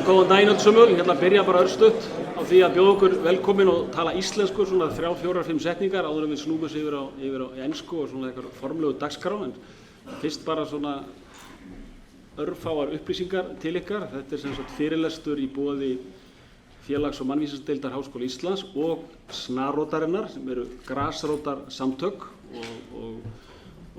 Góðan daginn öll sömul, ég ætla að byrja bara örstutt á því að bjóða okkur velkomin og tala íslensku, svona 3, 4, 5 setningar áður en við snúum þessu yfir á ensku og svona eitthvað formlegu dagskrá, en fyrst bara svona örfáar upplýsingar til ykkar. Þetta sem sagt fyrirlestur í boði Félags- og mannvísindadeildar Háskóla Íslands og Snarótarinnar, sem eru grasrótarsamtök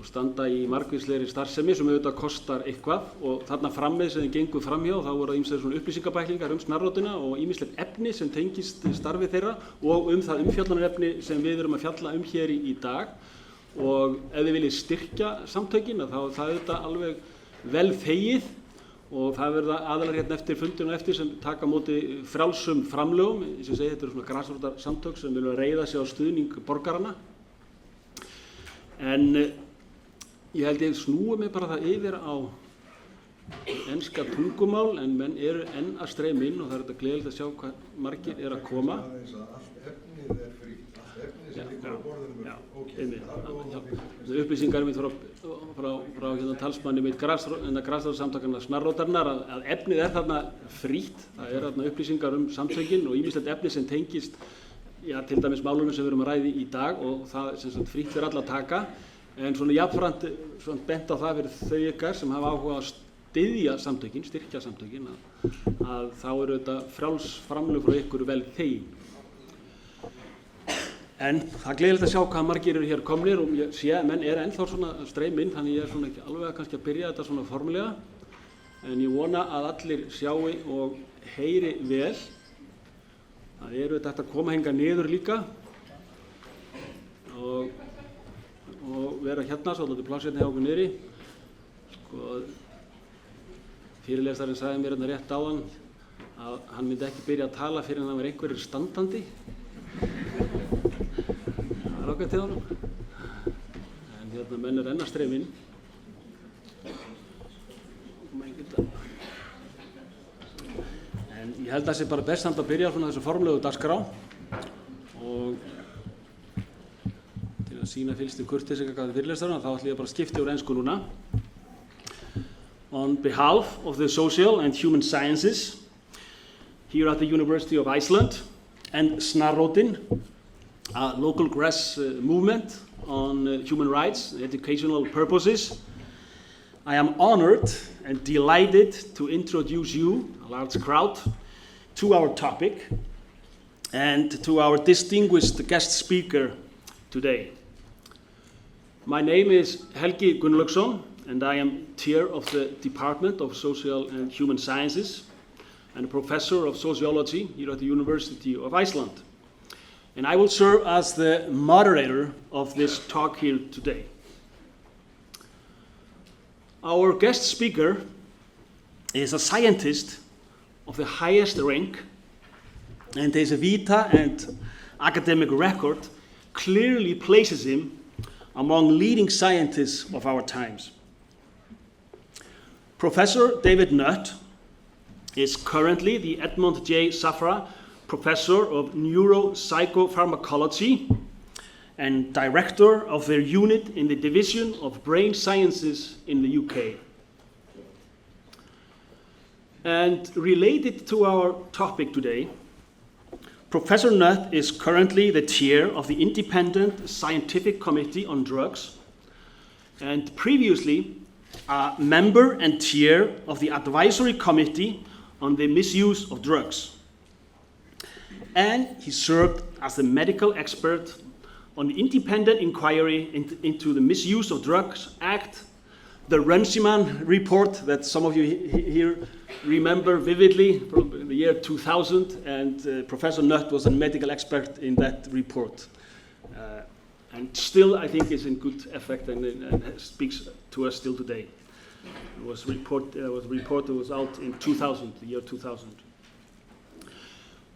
og standa í margvíslegri starfsemi sem auðvitað kostar eitthvað, og þarna frammið sem þið gengur framhjá þá voru ýmsar svona upplýsingabæklingar snarrótina og ýmislegt efni sem tengist starfi þeirra og það umfjöllunarefni sem við erum að fjalla hér í dag. Og ef þið viljið styrkja samtökin þá er það auðvitað alveg vel þegið, og það verða aðalar hérna eftir fundinu eftir sem taka á móti frjálsum framlögum. Sem segi, þetta eru svona grasrótarsamtök sem vilja reiða sig á stuðning borgarana. En ég held ég snúi mig bara það yfir á enska tungumál, en menn eru enn að streyma inn og það er þetta gleðilegt að sjá hvað margir eru að koma. Upplýsingar mitt frá hérna talsmanni mitt grasrótarsamtakanna Snarótarinnar að efnið er þarna frítt. Það er þarna upplýsingar samtökin og ýmislegt efni sem tengist til dæmis málunum sem við erum að ræða í dag, og það er sem sagt frítt fyrir alla að taka. En svona jafnframt bent á það fyrir þau ykkar sem hafa áhuga að styðja samtökin, styrkja samtökin, að þá eru þetta frjáls framlög frá ykkur vel þegin. En það er gleðilegt að sjá hvað margir eru hér komnir, og ég sé að menn eru ennþá svona streyma inn, þannig ég er svona ekki alveg kannski að byrja þetta svona formulega, en ég vona að allir sjáu og heyri vel. Það eru þetta að koma hingað niður líka og vera hérna, svo látið pláss hérna hjá okkur niðri. Sko, fyrirlestarinn sagði mér hérna rétt áðan að hann myndi ekki byrja að tala fyrir en það var einhverjir standandi. Það er okkar til honum. En hérna menn er enn að streyma inn. En ég held að það sé bara best samt að byrja svona þessu formlegu dagskrá, og til að sýna fyllstu kurteisi hvað fyrirlesturinn, þá ætlum ég bara að skipta úr ensku núna. On behalf of the Social and Human Sciences here at the University of Iceland and Snarótin, a local grass movement on human rights and educational purposes, I am honored and delighted to introduce you, a large crowd, to our topic and to our distinguished guest speaker today. My name is Helgi Gunnlaugsson, and I am chair of the Department of Social and Human Sciences and a professor of sociology here at the University of Iceland. And I will serve as the moderator of this talk here today. Our guest speaker is a scientist of the highest rank, and his vita and academic record clearly places him among leading scientists of our times. Professor David Nutt is currently the Edmund J. Safra Professor of Neuropsychopharmacology and Director of their unit in the Division of Brain Sciences in the UK. And related to our topic today, Professor Nutt is currently the chair of the Independent Scientific Committee on Drugs, and previously a member and chair of the Advisory Committee on the Misuse of Drugs. And he served as the medical expert on the independent inquiry into the Misuse of Drugs Act, the Runciman report that some of you here remember vividly from the year 2000, and Professor Nutt was a medical expert in that report. And still, I think, is in good effect and speaks to us still today. It was out in 2000, the year 2000.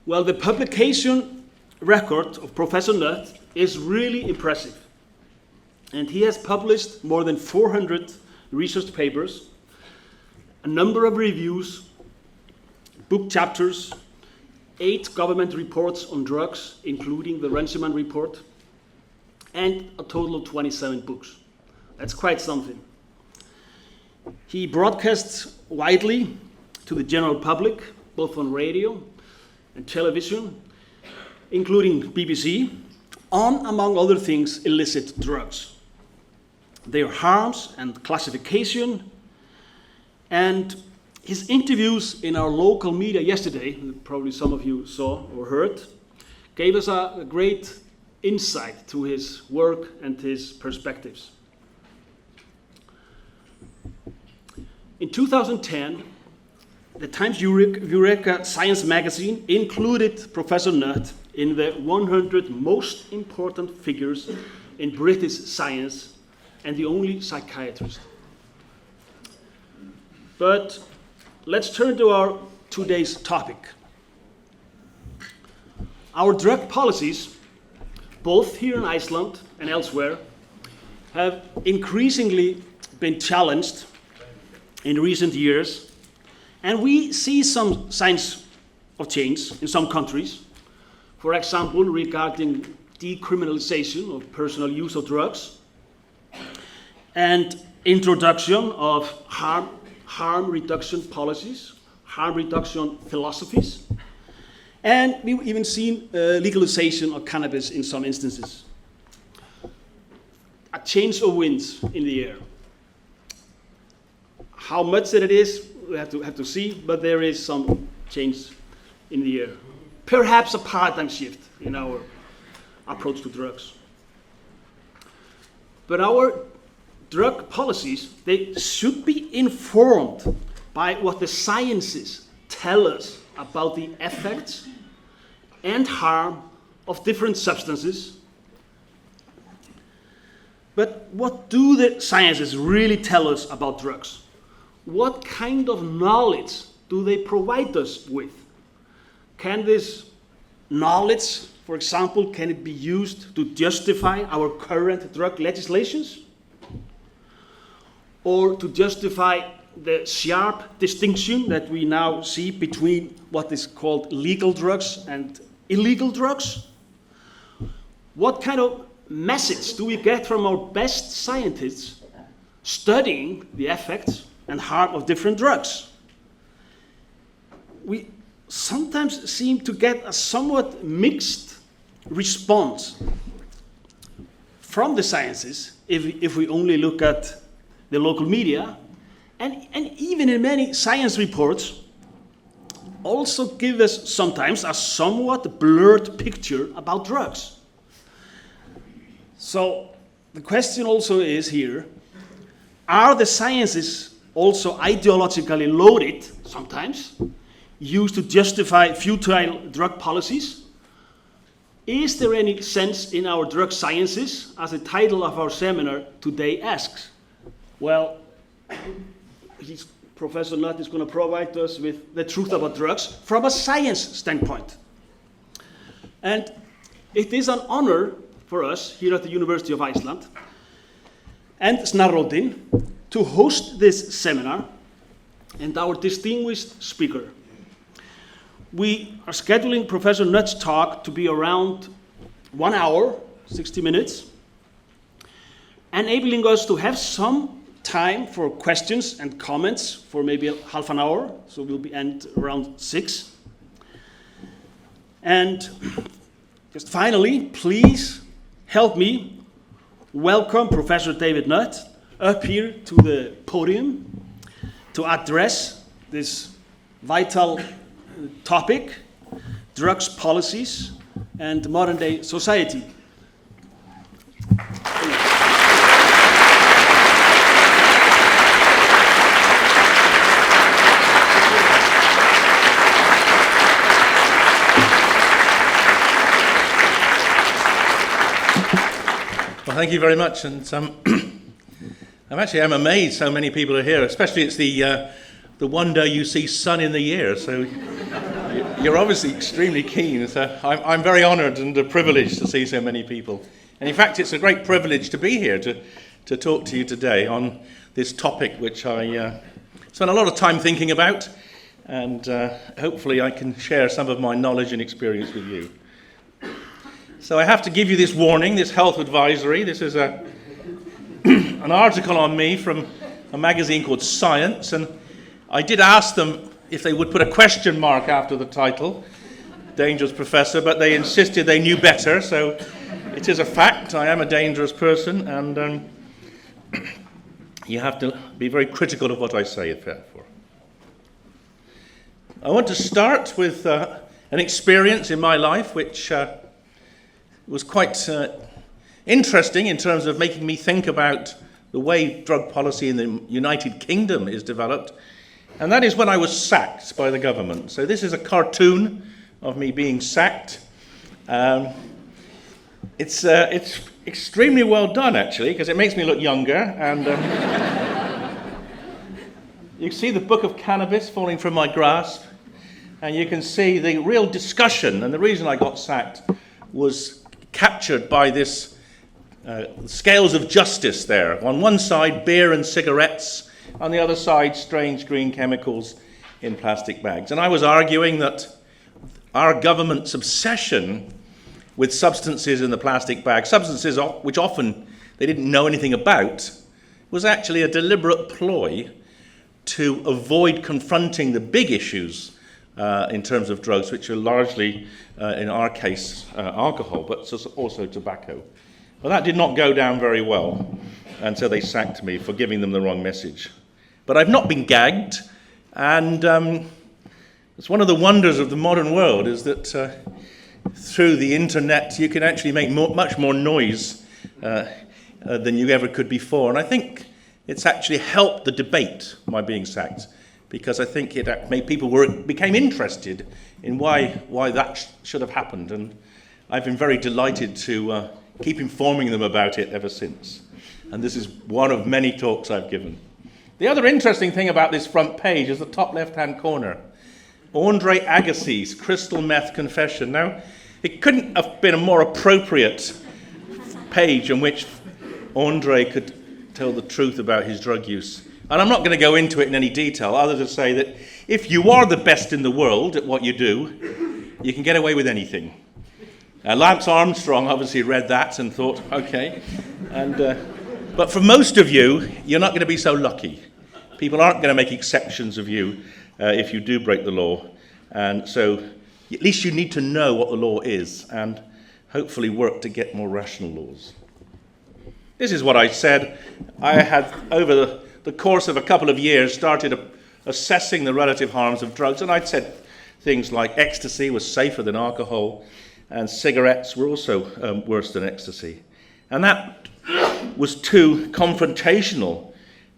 Well, the publication record of Professor Nutt is really impressive. And he has published more than 400 research papers, a number of reviews, book chapters, 8 government reports on drugs, including the Runciman report, and a total of 27 books. That's quite something. He broadcasts widely to the general public both on radio and television, including BBC, on, among other things, illicit drugs, their harms and classification, and his interviews in our local media yesterday, probably some of you saw or heard, gave us a great insight to his work and his perspectives. In 2010, the Times Eureka Science magazine included Professor Nutt in the 100 most important figures in British science and the only psychiatrist. But let's turn to our today's topic. Our drug policies, both here in Iceland and elsewhere, have increasingly been challenged in recent years, and we see some signs of change in some countries. For example, regarding decriminalization of personal use of drugs and introduction of harm reduction policies, harm reduction philosophies, and we've even seen legalization of cannabis in some instances. A change of winds in the air. How much that it is, we have to see, but there is some change in the air. Perhaps a paradigm shift in our approach to drugs. But our drug policies, they should be informed by what the sciences tell us about the effects and harm of different substances. But what do the sciences really tell us about drugs? What kind of knowledge do they provide us with? Can this knowledge, for example, can it be used to justify our current drug legislations? Or to justify the sharp distinction that we now see between what is called legal drugs and illegal drugs? What kind of message do we get from our best scientists studying the effects and harm of different drugs? We sometimes seem to get a somewhat mixed response from the sciences if we only look at the local media, and even in many science reports also give us sometimes a somewhat blurred picture about drugs. So the question also is here, are the sciences also ideologically loaded sometimes, used to justify futile drug policies? Is there any sense in our drug sciences, as the title of our seminar today asks? Well, Professor Nutt is going to provide us with the truth about drugs from a science standpoint. And it is an honor for us here at the University of Iceland and Snarrodin to host this seminar and our distinguished speaker. We are scheduling Professor Nutt's talk to be around 1 hour, 60 minutes, enabling us to have some time for questions and comments for maybe half an hour, so we'll be end around 6. And just finally, please help me welcome Professor David Nutt up here to the podium to address this vital topic, drugs policies and modern day society. Well, thank you very much, and I'm amazed so many people are here. Especially, it's the one day you see sun in the year, so you're obviously extremely keen. So I'm very honoured and privileged to see so many people. And in fact, it's a great privilege to be here to talk to you today on this topic, which I spent a lot of time thinking about, and hopefully I can share some of my knowledge and experience with you. So I have to give you this warning, this health advisory. This is an article on me from a magazine called Science, and I did ask them if they would put a question mark after the title, Dangerous Professor, but they insisted they knew better, so it is a fact. I am a dangerous person, and you have to be very critical of what I say, therefore. I want to start with an experience in my life which was quite interesting in terms of making me think about the way drug policy in the United Kingdom is developed, and that is when I was sacked by the government. So this is a cartoon of me being sacked. It's extremely well done, actually, because it makes me look younger, and you see the book of cannabis falling from my grasp, and you can see the real discussion, and the reason I got sacked was captured by this scales of justice there. On one side, beer and cigarettes. On the other side, strange green chemicals in plastic bags. And I was arguing that our government's obsession with substances in the plastic bag, substances which often they didn't know anything about, was actually a deliberate ploy to avoid confronting the big issues in terms of drugs, which are largely, in our case, alcohol, but also tobacco. Well, that did not go down very well, and so they sacked me for giving them the wrong message. But I've not been gagged, and it's one of the wonders of the modern world is that through the internet you can actually make much more noise than you ever could before. And I think it's actually helped the debate, my being sacked, because I think it made people became interested in why that should have happened. And I've been very delighted to keep informing them about it ever since. And this is one of many talks I've given. The other interesting thing about this front page is the top left-hand corner. Andre Agassi's Crystal Meth Confession. Now, it couldn't have been a more appropriate page in which Andre could tell the truth about his drug use. And I'm not going to go into it in any detail, other than to say that if you are the best in the world at what you do, you can get away with anything. Lance Armstrong obviously read that and thought, okay. But for most of you, you're not going to be so lucky. People aren't going to make exceptions of you if you do break the law. And so at least you need to know what the law is and hopefully work to get more rational laws. This is what I said. I had, over the course of a couple of years, started assessing the relative harms of drugs, and I'd said things like ecstasy was safer than alcohol, and cigarettes were also worse than ecstasy. And that was too confrontational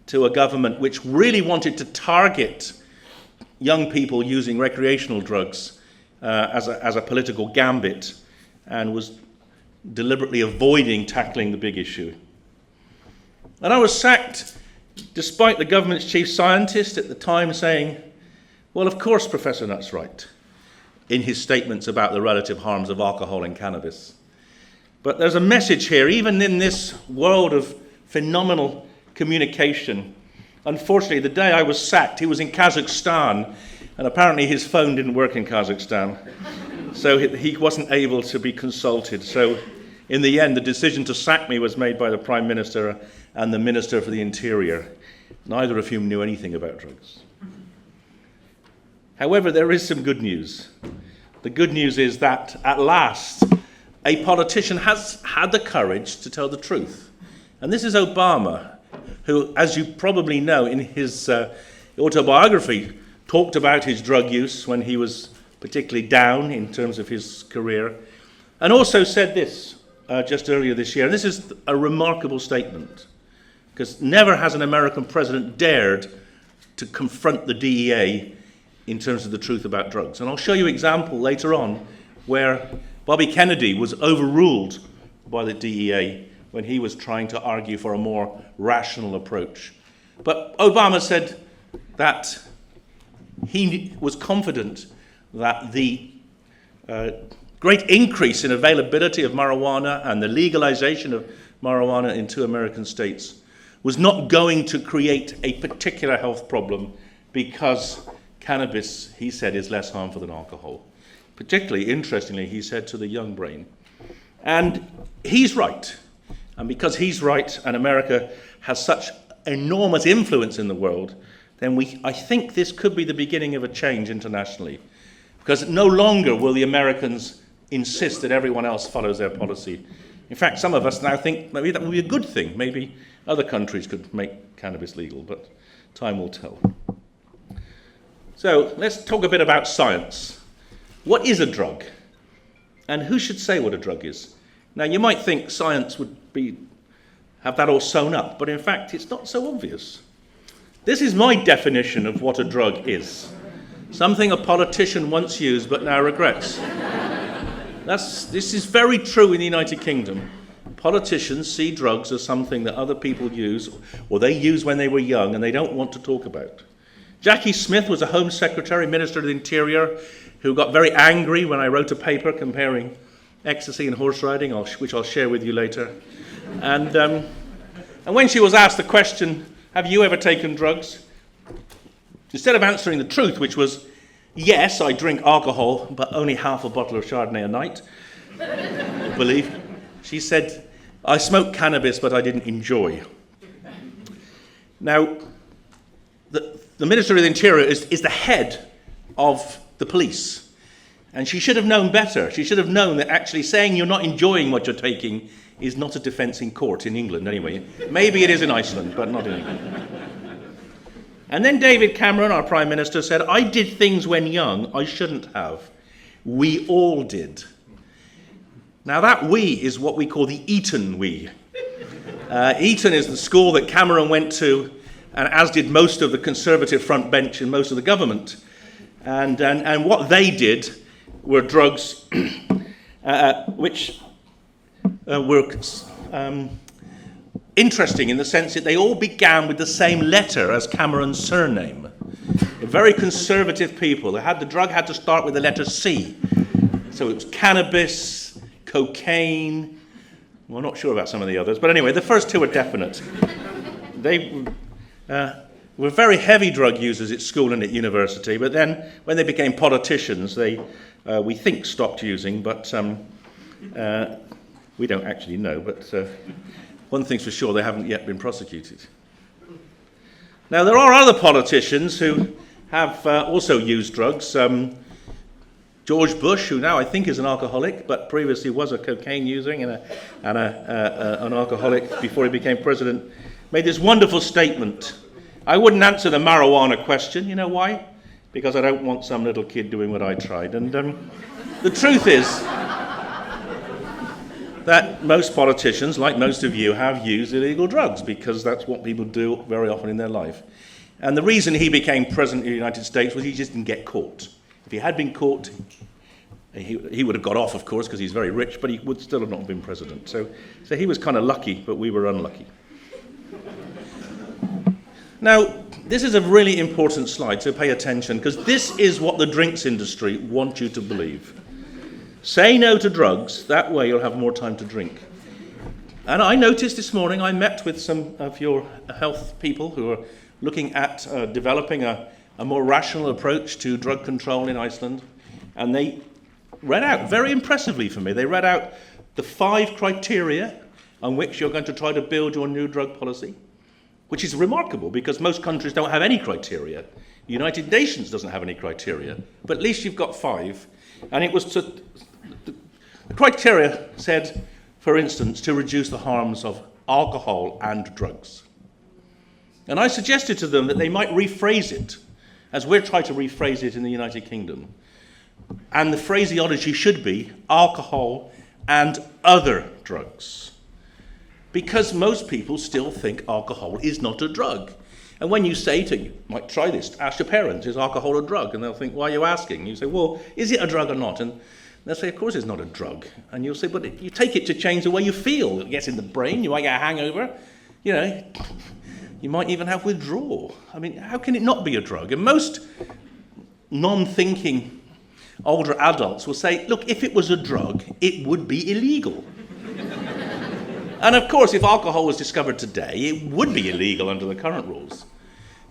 to a government which really wanted to target young people using recreational drugs as a political gambit, and was deliberately avoiding tackling the big issue. And I was sacked despite the government's chief scientist at the time saying, well, of course Professor Nutt's right in his statements about the relative harms of alcohol and cannabis. But there's a message here, even in this world of phenomenal communication. Unfortunately, the day I was sacked, he was in Kazakhstan, and apparently his phone didn't work in Kazakhstan. So he wasn't able to be consulted. So in the end, the decision to sack me was made by the Prime Minister and the Minister for the Interior, neither of whom knew anything about drugs. However, there is some good news. The good news is that, at last, a politician has had the courage to tell the truth. And this is Obama, who, as you probably know, in his autobiography, talked about his drug use when he was particularly down in terms of his career, and also said this just earlier this year. And this is a remarkable statement, because never has an American president dared to confront the DEA in terms of the truth about drugs. And I'll show you an example later on where Bobby Kennedy was overruled by the DEA when he was trying to argue for a more rational approach. But Obama said that he was confident that the great increase in availability of marijuana and the legalization of marijuana in 2 American states was not going to create a particular health problem, because cannabis, he said, is less harmful than alcohol. Particularly, interestingly, he said, to the young brain. And he's right. And because he's right, and America has such enormous influence in the world, then I think this could be the beginning of a change internationally. Because no longer will the Americans insist that everyone else follows their policy. In fact, some of us now think maybe that would be a good thing. Maybe other countries could make cannabis legal, but time will tell. So let's talk a bit about science. What is a drug? And who should say what a drug is? Now, you might think science would have that all sewn up, but in fact, it's not so obvious. This is my definition of what a drug is. Something a politician once used but now regrets. This is very true in the United Kingdom. Politicians see drugs as something that other people use, or they used when they were young, and they don't want to talk about. Jackie Smith was a Home Secretary, Minister of the Interior, who got very angry when I wrote a paper comparing ecstasy and horse riding, which I'll share with you later. And when she was asked the question, have you ever taken drugs? Instead of answering the truth, which was, yes, I drink alcohol, but only half a bottle of Chardonnay a night, I believe, she said, I smoked cannabis, but I didn't enjoy. Now, the Minister of the Interior is the head of the police. And she should have known better. She should have known that actually saying you're not enjoying what you're taking is not a defence in court in England, anyway. Maybe it is in Iceland, but not in England. And then David Cameron, our Prime Minister, said, I did things when young I shouldn't have. We all did. Now that we is what we call the Eton we. Eton is the school that Cameron went to, and as did most of the Conservative front bench and most of the government. And what they did were drugs which were interesting in the sense that they all began with the same letter as Cameron's surname. They're very conservative people. The drug had to start with the letter C. So it was cannabis, cocaine. Well, I'm not sure about some of the others. But anyway, the first two are definite. They were very heavy drug users at school and at university. But then when they became politicians, they, we think, stopped using. But we don't actually know. But one thing's for sure, they haven't yet been prosecuted. Now, there are other politicians who have also used drugs. George Bush, who now I think is an alcoholic, but previously was a cocaine using and an alcoholic before he became president, made this wonderful statement. I wouldn't answer the marijuana question. You know why? Because I don't want some little kid doing what I tried. And the truth is that most politicians, like most of you, have used illegal drugs because that's what people do very often in their life. And the reason he became president of the United States was he just didn't get caught. If he had been caught, he would have got off, of course, because he's very rich, but he would still have not been president. So he was kind of lucky, but we were unlucky. Now, this is a really important slide, so pay attention, because this is what the drinks industry want you to believe. Say no to drugs, that way you'll have more time to drink. And I noticed this morning, I met with some of your health people who are looking at developing a more rational approach to drug control in Iceland. And they read out, very impressively for me, they read out the 5 criteria on which you're going to try to build your new drug policy, which is remarkable because most countries don't have any criteria. The United Nations doesn't have any criteria, but at least you've got 5. And it was the criteria said, for instance, to reduce the harms of alcohol and drugs. And I suggested to them that they might rephrase it, as we're trying to rephrase it in the United Kingdom. And the phraseology should be alcohol and other drugs. Because most people still think alcohol is not a drug. And when you say to, you might try this, ask your parents, is alcohol a drug? And they'll think, why are you asking? You say, well, is it a drug or not? And they'll say, of course it's not a drug. And you'll say, but you take it to change the way you feel. It gets in the brain, you might get a hangover, you know, you might even have withdrawal. I mean, how can it not be a drug? And most non-thinking older adults will say, look, if it was a drug, it would be illegal. And of course, if alcohol was discovered today, it would be illegal under the current rules.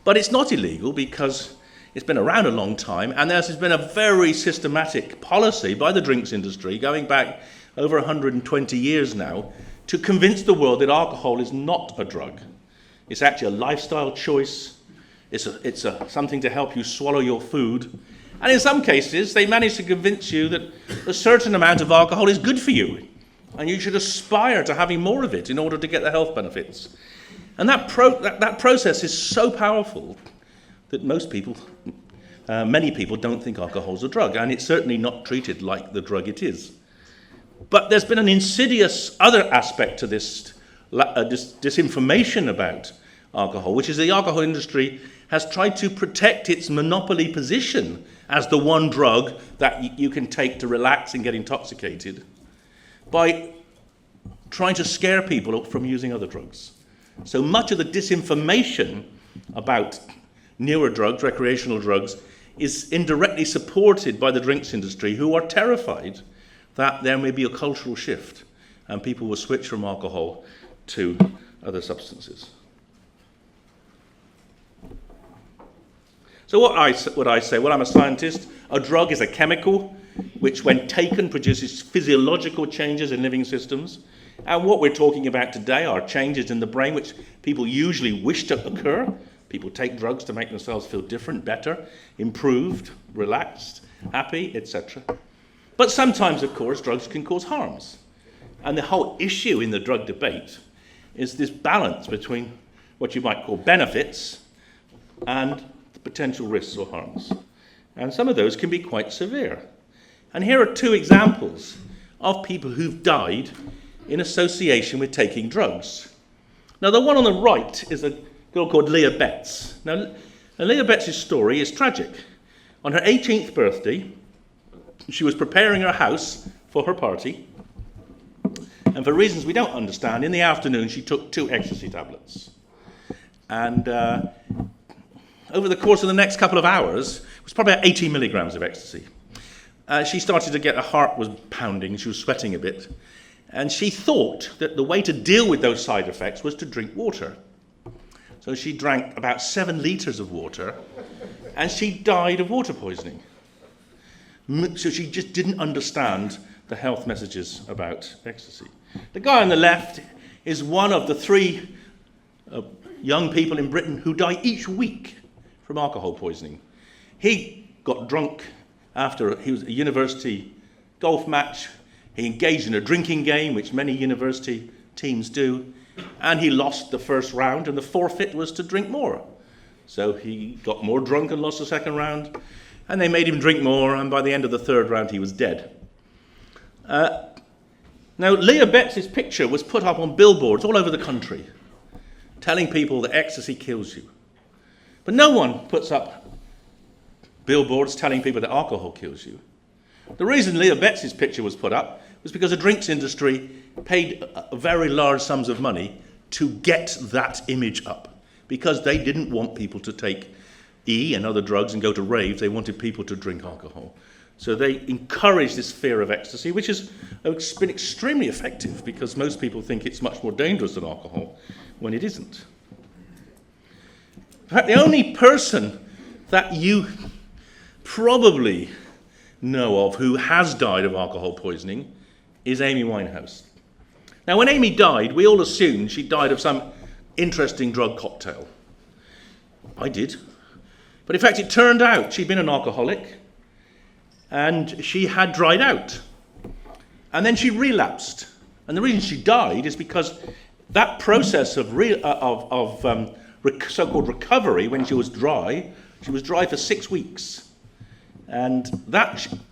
But it's not illegal because it's been around a long time, and there's been a very systematic policy by the drinks industry going back over 120 years now to convince the world that alcohol is not a drug. It's actually a lifestyle choice. It's something to help you swallow your food. And in some cases, they manage to convince you that a certain amount of alcohol is good for you, and you should aspire to having more of it in order to get the health benefits. And that process is so powerful that many people don't think alcohol is a drug, and it's certainly not treated like the drug it is. But there's been an insidious other aspect to this disinformation about alcohol, which is the alcohol industry has tried to protect its monopoly position as the one drug that you can take to relax and get intoxicated by trying to scare people from using other drugs. So much of the disinformation about newer drugs, recreational drugs, is indirectly supported by the drinks industry, who are terrified that there may be a cultural shift and people will switch from alcohol to other substances. So what would I say? Well, I'm a scientist. A drug is a chemical which, when taken, produces physiological changes in living systems. And what we're talking about today are changes in the brain which people usually wish to occur. People take drugs to make themselves feel different, better, improved, relaxed, happy, etc. But sometimes, of course, drugs can cause harms. And the whole issue in the drug debate is this balance between what you might call benefits and the potential risks or harms. And some of those can be quite severe. And here are two examples of people who've died in association with taking drugs. Now, the one on the right is a girl called Leah Betts. Now, Leah Betts' story is tragic. On her 18th birthday, she was preparing her house for her party, and for reasons we don't understand, in the afternoon she took 2 ecstasy tablets. And over the course of the next couple of hours, it was probably about 80 milligrams of ecstasy. She started to get, her heart was pounding, she was sweating a bit, and she thought that the way to deal with those side effects was to drink water. So she drank about 7 litres of water, and she died of water poisoning. So she just didn't understand the health messages about ecstasy. The guy on the left is one of the 3 young people in Britain who die each week from alcohol poisoning. He got drunk after he was at a university golf match. He engaged in a drinking game, which many university teams do, and he lost the first round, and the forfeit was to drink more. So he got more drunk and lost the second round, and they made him drink more, and by the end of the 3rd round he was dead. Now, Leah Betts' picture was put up on billboards all over the country, telling people that ecstasy kills you. But no one puts up billboards telling people that alcohol kills you. The reason Leah Betts' picture was put up was because the drinks industry paid very large sums of money to get that image up, because they didn't want people to take E and other drugs and go to raves. They wanted people to drink alcohol. So they encouraged this fear of ecstasy, which has been extremely effective, because most people think it's much more dangerous than alcohol when it isn't. In fact, the only person that you probably know of who has died of alcohol poisoning is Amy Winehouse. Now, when Amy died, we all assumed she died of some interesting drug cocktail. I did. But in fact, it turned out she'd been an alcoholic, and she had dried out. And then she relapsed. And the reason she died is because that process of so-called recovery, when she was dry for 6 weeks. And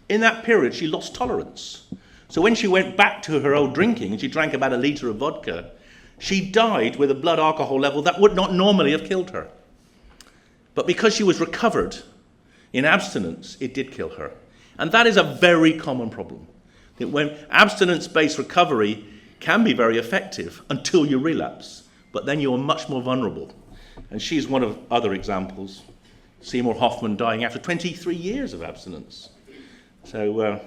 in that period, she lost tolerance. So when she went back to her old drinking, and she drank about 1 litre of vodka, she died with a blood alcohol level that would not normally have killed her. But because she was recovered in abstinence, it did kill her. And that is a very common problem. That when abstinence-based recovery can be very effective until you relapse, but then you're much more vulnerable. And she's one of other examples. Seymour Hoffman dying after 23 years of abstinence. So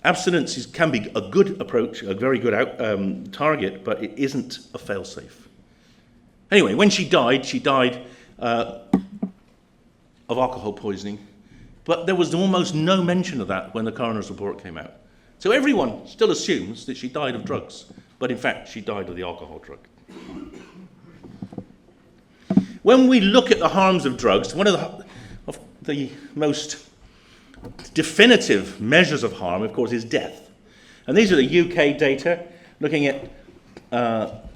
abstinence can be a good approach, a very good target, but it isn't a fail-safe. Anyway, when she died of alcohol poisoning, but there was almost no mention of that when the coroner's report came out. So everyone still assumes that she died of drugs, but in fact she died of the alcohol drug. When we look at the harms of drugs, one of the most definitive measures of harm, of course, is death. And these are the UK data, looking at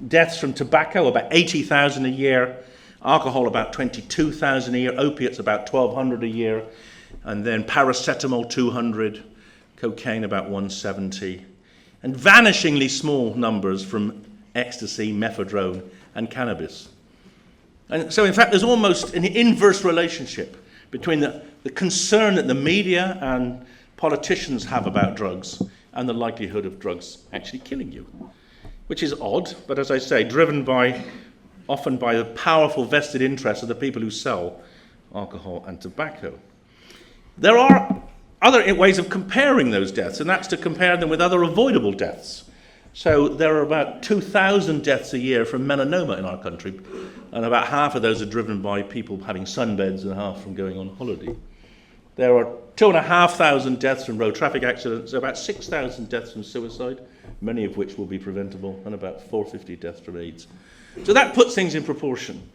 deaths from tobacco, about 80,000 a year, alcohol about 22,000 a year, opiates about 1,200 a year, and then paracetamol 200, cocaine about 170, and vanishingly small numbers from ecstasy, methadone, and cannabis. And so, in fact, there's almost an inverse relationship between the concern that the media and politicians have about drugs and the likelihood of drugs actually killing you, which is odd, but as I say, driven often by the powerful vested interests of the people who sell alcohol and tobacco. There are other ways of comparing those deaths, and that's to compare them with other avoidable deaths. So there are about 2,000 deaths a year from melanoma in our country, and about half of those are driven by people having sunbeds and half from going on holiday. There are 2,500 deaths from road traffic accidents, about 6,000 deaths from suicide, many of which will be preventable, and about 450 deaths from AIDS. So that puts things in proportion.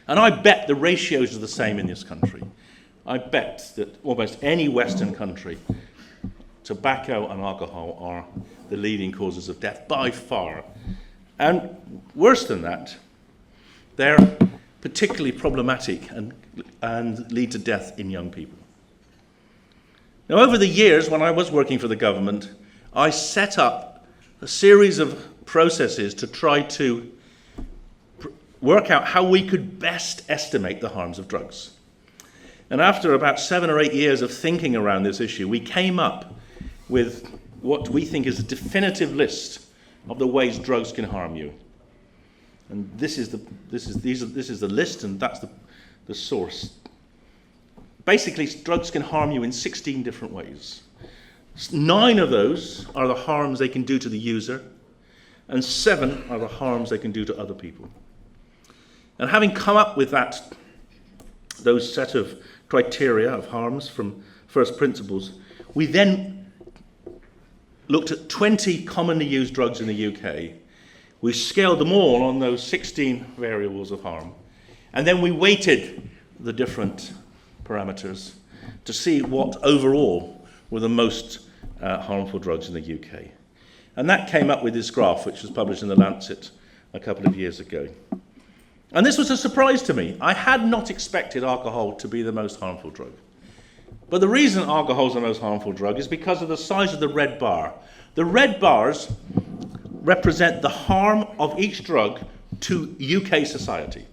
And I bet the ratios are the same in this country. I bet that almost any Western country, tobacco and alcohol are the leading causes of death by far. And worse than that, they're particularly problematic and lead to death in young people. Now, over the years, when I was working for the government, I set up a series of processes to try to work out how we could best estimate the harms of drugs. And after about 7 or 8 years of thinking around this issue, we came up with what we think is a definitive list of the ways drugs can harm you. And this is the list, and that's the source. Basically, drugs can harm you in 16 different ways. 9 of those are the harms they can do to the user, and 7 are the harms they can do to other people. And having come up with those set of criteria of harms from first principles, we then looked at 20 commonly used drugs in the UK. We scaled them all on those 16 variables of harm, and then we weighted the different parameters to see what overall were the most harmful drugs in the UK. And that came up with this graph, which was published in The Lancet a couple of years ago. And this was a surprise to me. I had not expected alcohol to be the most harmful drug. But the reason alcohol is the most harmful drug is because of the size of the red bar. The red bars represent the harm of each drug to UK society.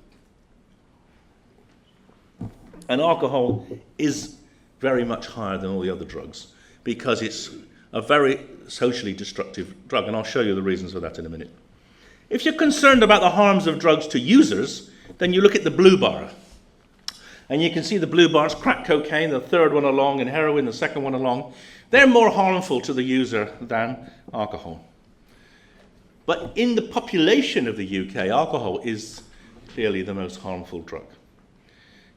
And alcohol is very much higher than all the other drugs because it's a very socially destructive drug, and I'll show you the reasons for that in a minute. If you're concerned about the harms of drugs to users, then you look at the blue bar. And you can see the blue bars, crack cocaine, the third one along, and heroin, the second one along. They're more harmful to the user than alcohol. But in the population of the UK, alcohol is clearly the most harmful drug.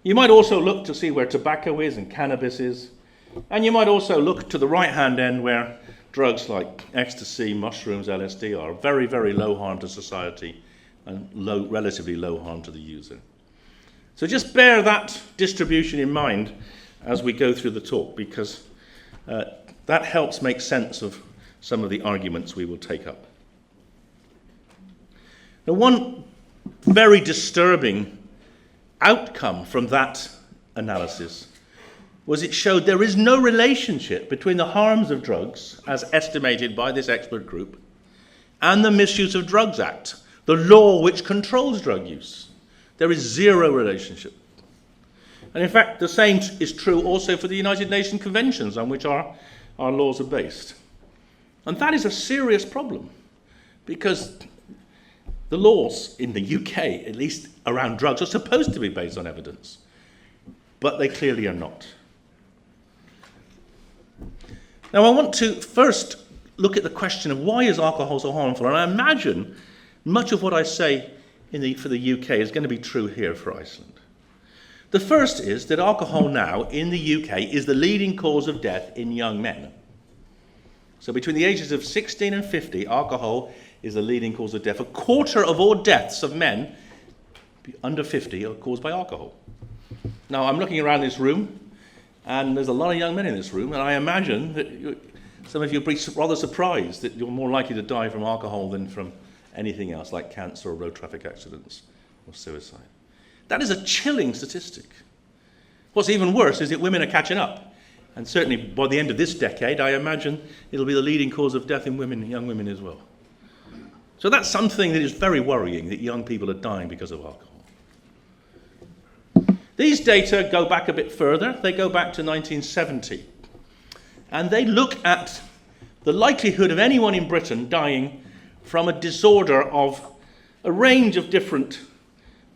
You might also look to see where tobacco is and cannabis is. And you might also look to the right-hand end where drugs like ecstasy, mushrooms, LSD are very, very low harm to society and relatively low harm to the user. So just bear that distribution in mind as we go through the talk, because that helps make sense of some of the arguments we will take up. Now, one very disturbing outcome from that analysis was it showed there is no relationship between the harms of drugs, as estimated by this expert group, and the Misuse of Drugs Act, the law which controls drug use. There is zero relationship. And in fact, the same is true also for the United Nations conventions on which our laws are based. And that is a serious problem, because the laws in the UK, at least around drugs, are supposed to be based on evidence, but they clearly are not. Now, I want to first look at the question of why is alcohol so harmful, and I imagine much of what I say for the UK is going to be true here for Iceland. The first is that alcohol now in the UK is the leading cause of death in young men. So between the ages of 16 and 50, alcohol is the leading cause of death. A quarter of all deaths of men under 50 are caused by alcohol. Now, I'm looking around this room, and there's a lot of young men in this room, and I imagine that some of you will be rather surprised that you're more likely to die from alcohol than from anything else, like cancer or road traffic accidents or suicide. That is a chilling statistic. What's even worse is that women are catching up. And certainly by the end of this decade, I imagine it'll be the leading cause of death in women, young women as well. So that's something that is very worrying, that young people are dying because of alcohol. These data go back a bit further. They go back to 1970. And they look at the likelihood of anyone in Britain dying from a disorder of a range of different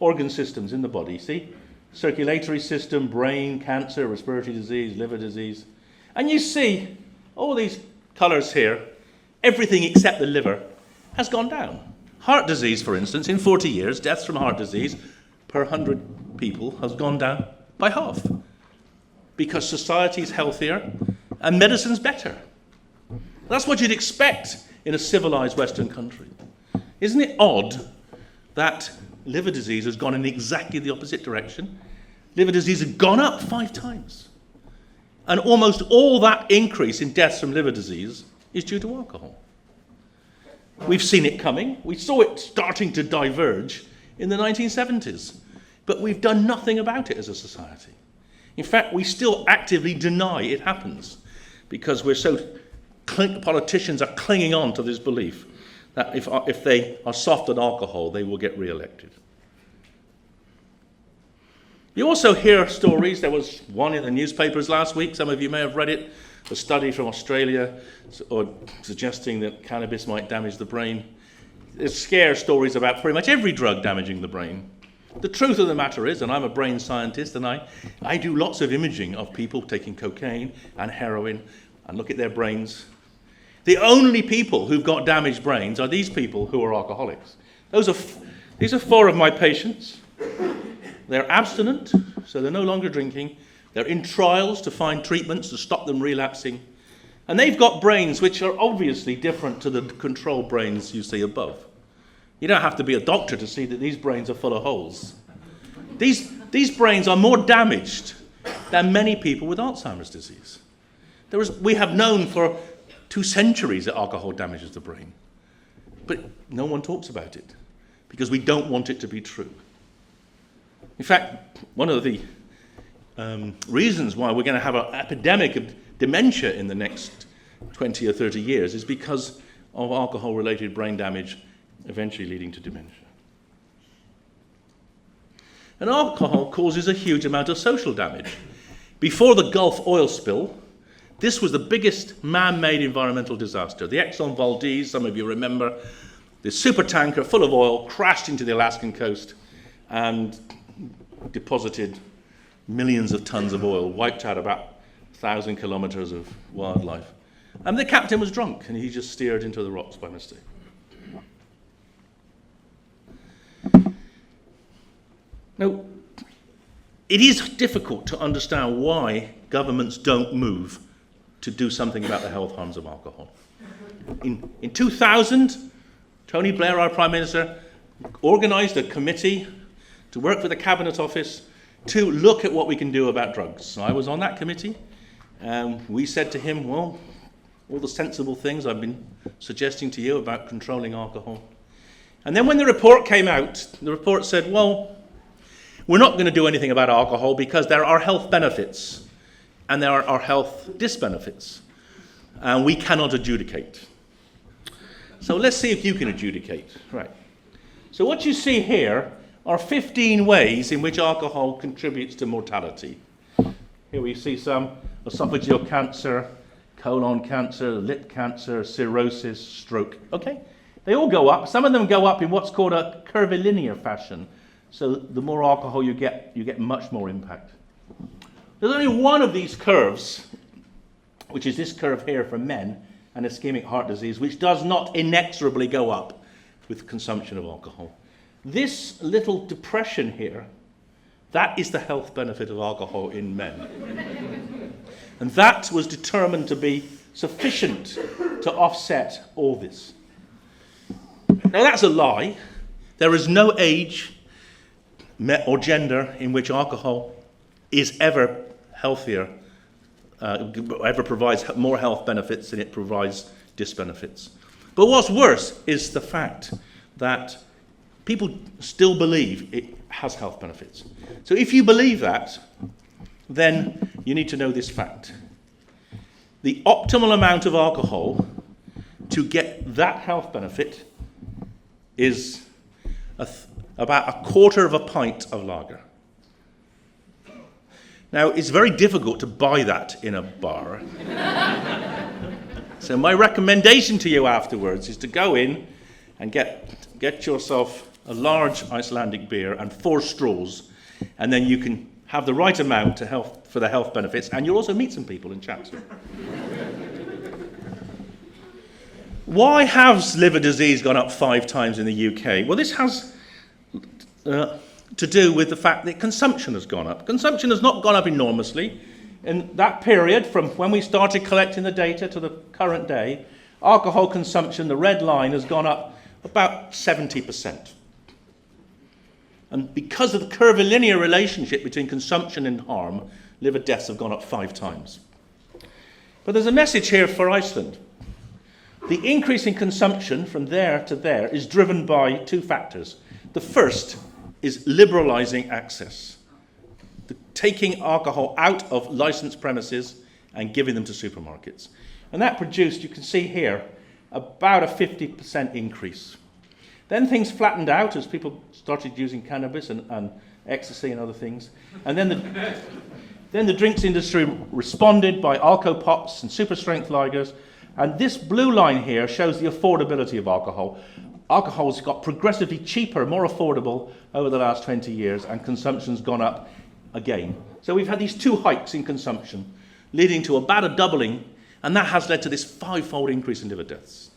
organ systems in the body. See? Circulatory system, brain, cancer, respiratory disease, liver disease. And you see all these colours here, everything except the liver has gone down. Heart disease, for instance, in 40 years, deaths from heart disease per 100 people has gone down by half. Because society is healthier and medicine's better. That's what you'd expect in a civilized Western country. Isn't it odd that liver disease has gone in exactly the opposite direction? Liver disease has gone up 5 times. And almost all that increase in deaths from liver disease is due to alcohol. We've seen it coming. We saw it starting to diverge in the 1970s. But we've done nothing about it as a society. In fact, we still actively deny it happens because politicians are clinging on to this belief that if they are soft on alcohol, they will get re-elected. You also hear stories. There was one in the newspapers last week. Some of you may have read it. A study from Australia suggesting that cannabis might damage the brain. There's scare stories about pretty much every drug damaging the brain. The truth of the matter is, and I'm a brain scientist, and I do lots of imaging of people taking cocaine and heroin and look at their brains. The only people who've got damaged brains are these people who are alcoholics. These are 4 of my patients. They're abstinent, so they're no longer drinking. They're in trials to find treatments to stop them relapsing. And they've got brains which are obviously different to the control brains you see above. You don't have to be a doctor to see that these brains are full of holes. These brains are more damaged than many people with Alzheimer's disease. We have known for 2 centuries that alcohol damages the brain. But no one talks about it because we don't want it to be true. In fact, one of the reasons why we're going to have an epidemic of dementia in the next 20 or 30 years is because of alcohol-related brain damage eventually leading to dementia. And alcohol causes a huge amount of social damage. Before the Gulf oil spill, this was the biggest man-made environmental disaster. The Exxon Valdez, some of you remember, the supertanker full of oil crashed into the Alaskan coast and deposited millions of tons of oil, wiped out about 1,000 kilometers of wildlife. And the captain was drunk, and he just steered into the rocks by mistake. Now, it is difficult to understand why governments don't move to do something about the health harms of alcohol. In 2000, Tony Blair, our Prime Minister, organised a committee to work with the Cabinet Office to look at what we can do about drugs. So I was on that committee, and we said to him, well, all the sensible things I've been suggesting to you about controlling alcohol. And then when the report came out, the report said, well, we're not going to do anything about alcohol because there are health benefits and there are health disbenefits, and we cannot adjudicate. So let's see if you can adjudicate. Right. So what you see here are 15 ways in which alcohol contributes to mortality. Here we see some esophageal cancer, colon cancer, lip cancer, cirrhosis, stroke. Okay, they all go up. Some of them go up in what's called a curvilinear fashion. So the more alcohol you get much more impact. There's only one of these curves, which is this curve here for men and ischemic heart disease, which does not inexorably go up with consumption of alcohol. This little depression here, that is the health benefit of alcohol in men. And that was determined to be sufficient to offset all this. Now that's a lie. There is no age or gender in which alcohol is ever healthier, ever provides more health benefits than it provides disbenefits. But what's worse is the fact that people still believe it has health benefits. So if you believe that, then you need to know this fact. The optimal amount of alcohol to get that health benefit is about a quarter of a pint of lager. Now, it's very difficult to buy that in a bar. So my recommendation to you afterwards is to go in and get yourself a large Icelandic beer and 4 straws, and then you can have the right amount for the health benefits, and you'll also meet some people and chat to them. Why has liver disease gone up 5 times in the UK? Well, this has to do with the fact that consumption has gone up. Consumption has not gone up enormously. In that period, from when we started collecting the data to the current day, alcohol consumption, the red line, has gone up about 70%. And because of the curvilinear relationship between consumption and harm, liver deaths have gone up 5 times. But there's a message here for Iceland. The increase in consumption from there to there is driven by 2 factors. The first is liberalising access, taking alcohol out of licensed premises and giving them to supermarkets. And that produced, you can see here, about a 50% increase. Then things flattened out as people started using cannabis and ecstasy and other things. And then the drinks industry responded by alco pops and super strength lagers. And this blue line here shows the affordability of alcohol. Alcohol's got progressively cheaper, more affordable over the last 20 years, and consumption's gone up again. So we've had these 2 hikes in consumption, leading to about a doubling, and that has led to this 5-fold increase in liver deaths.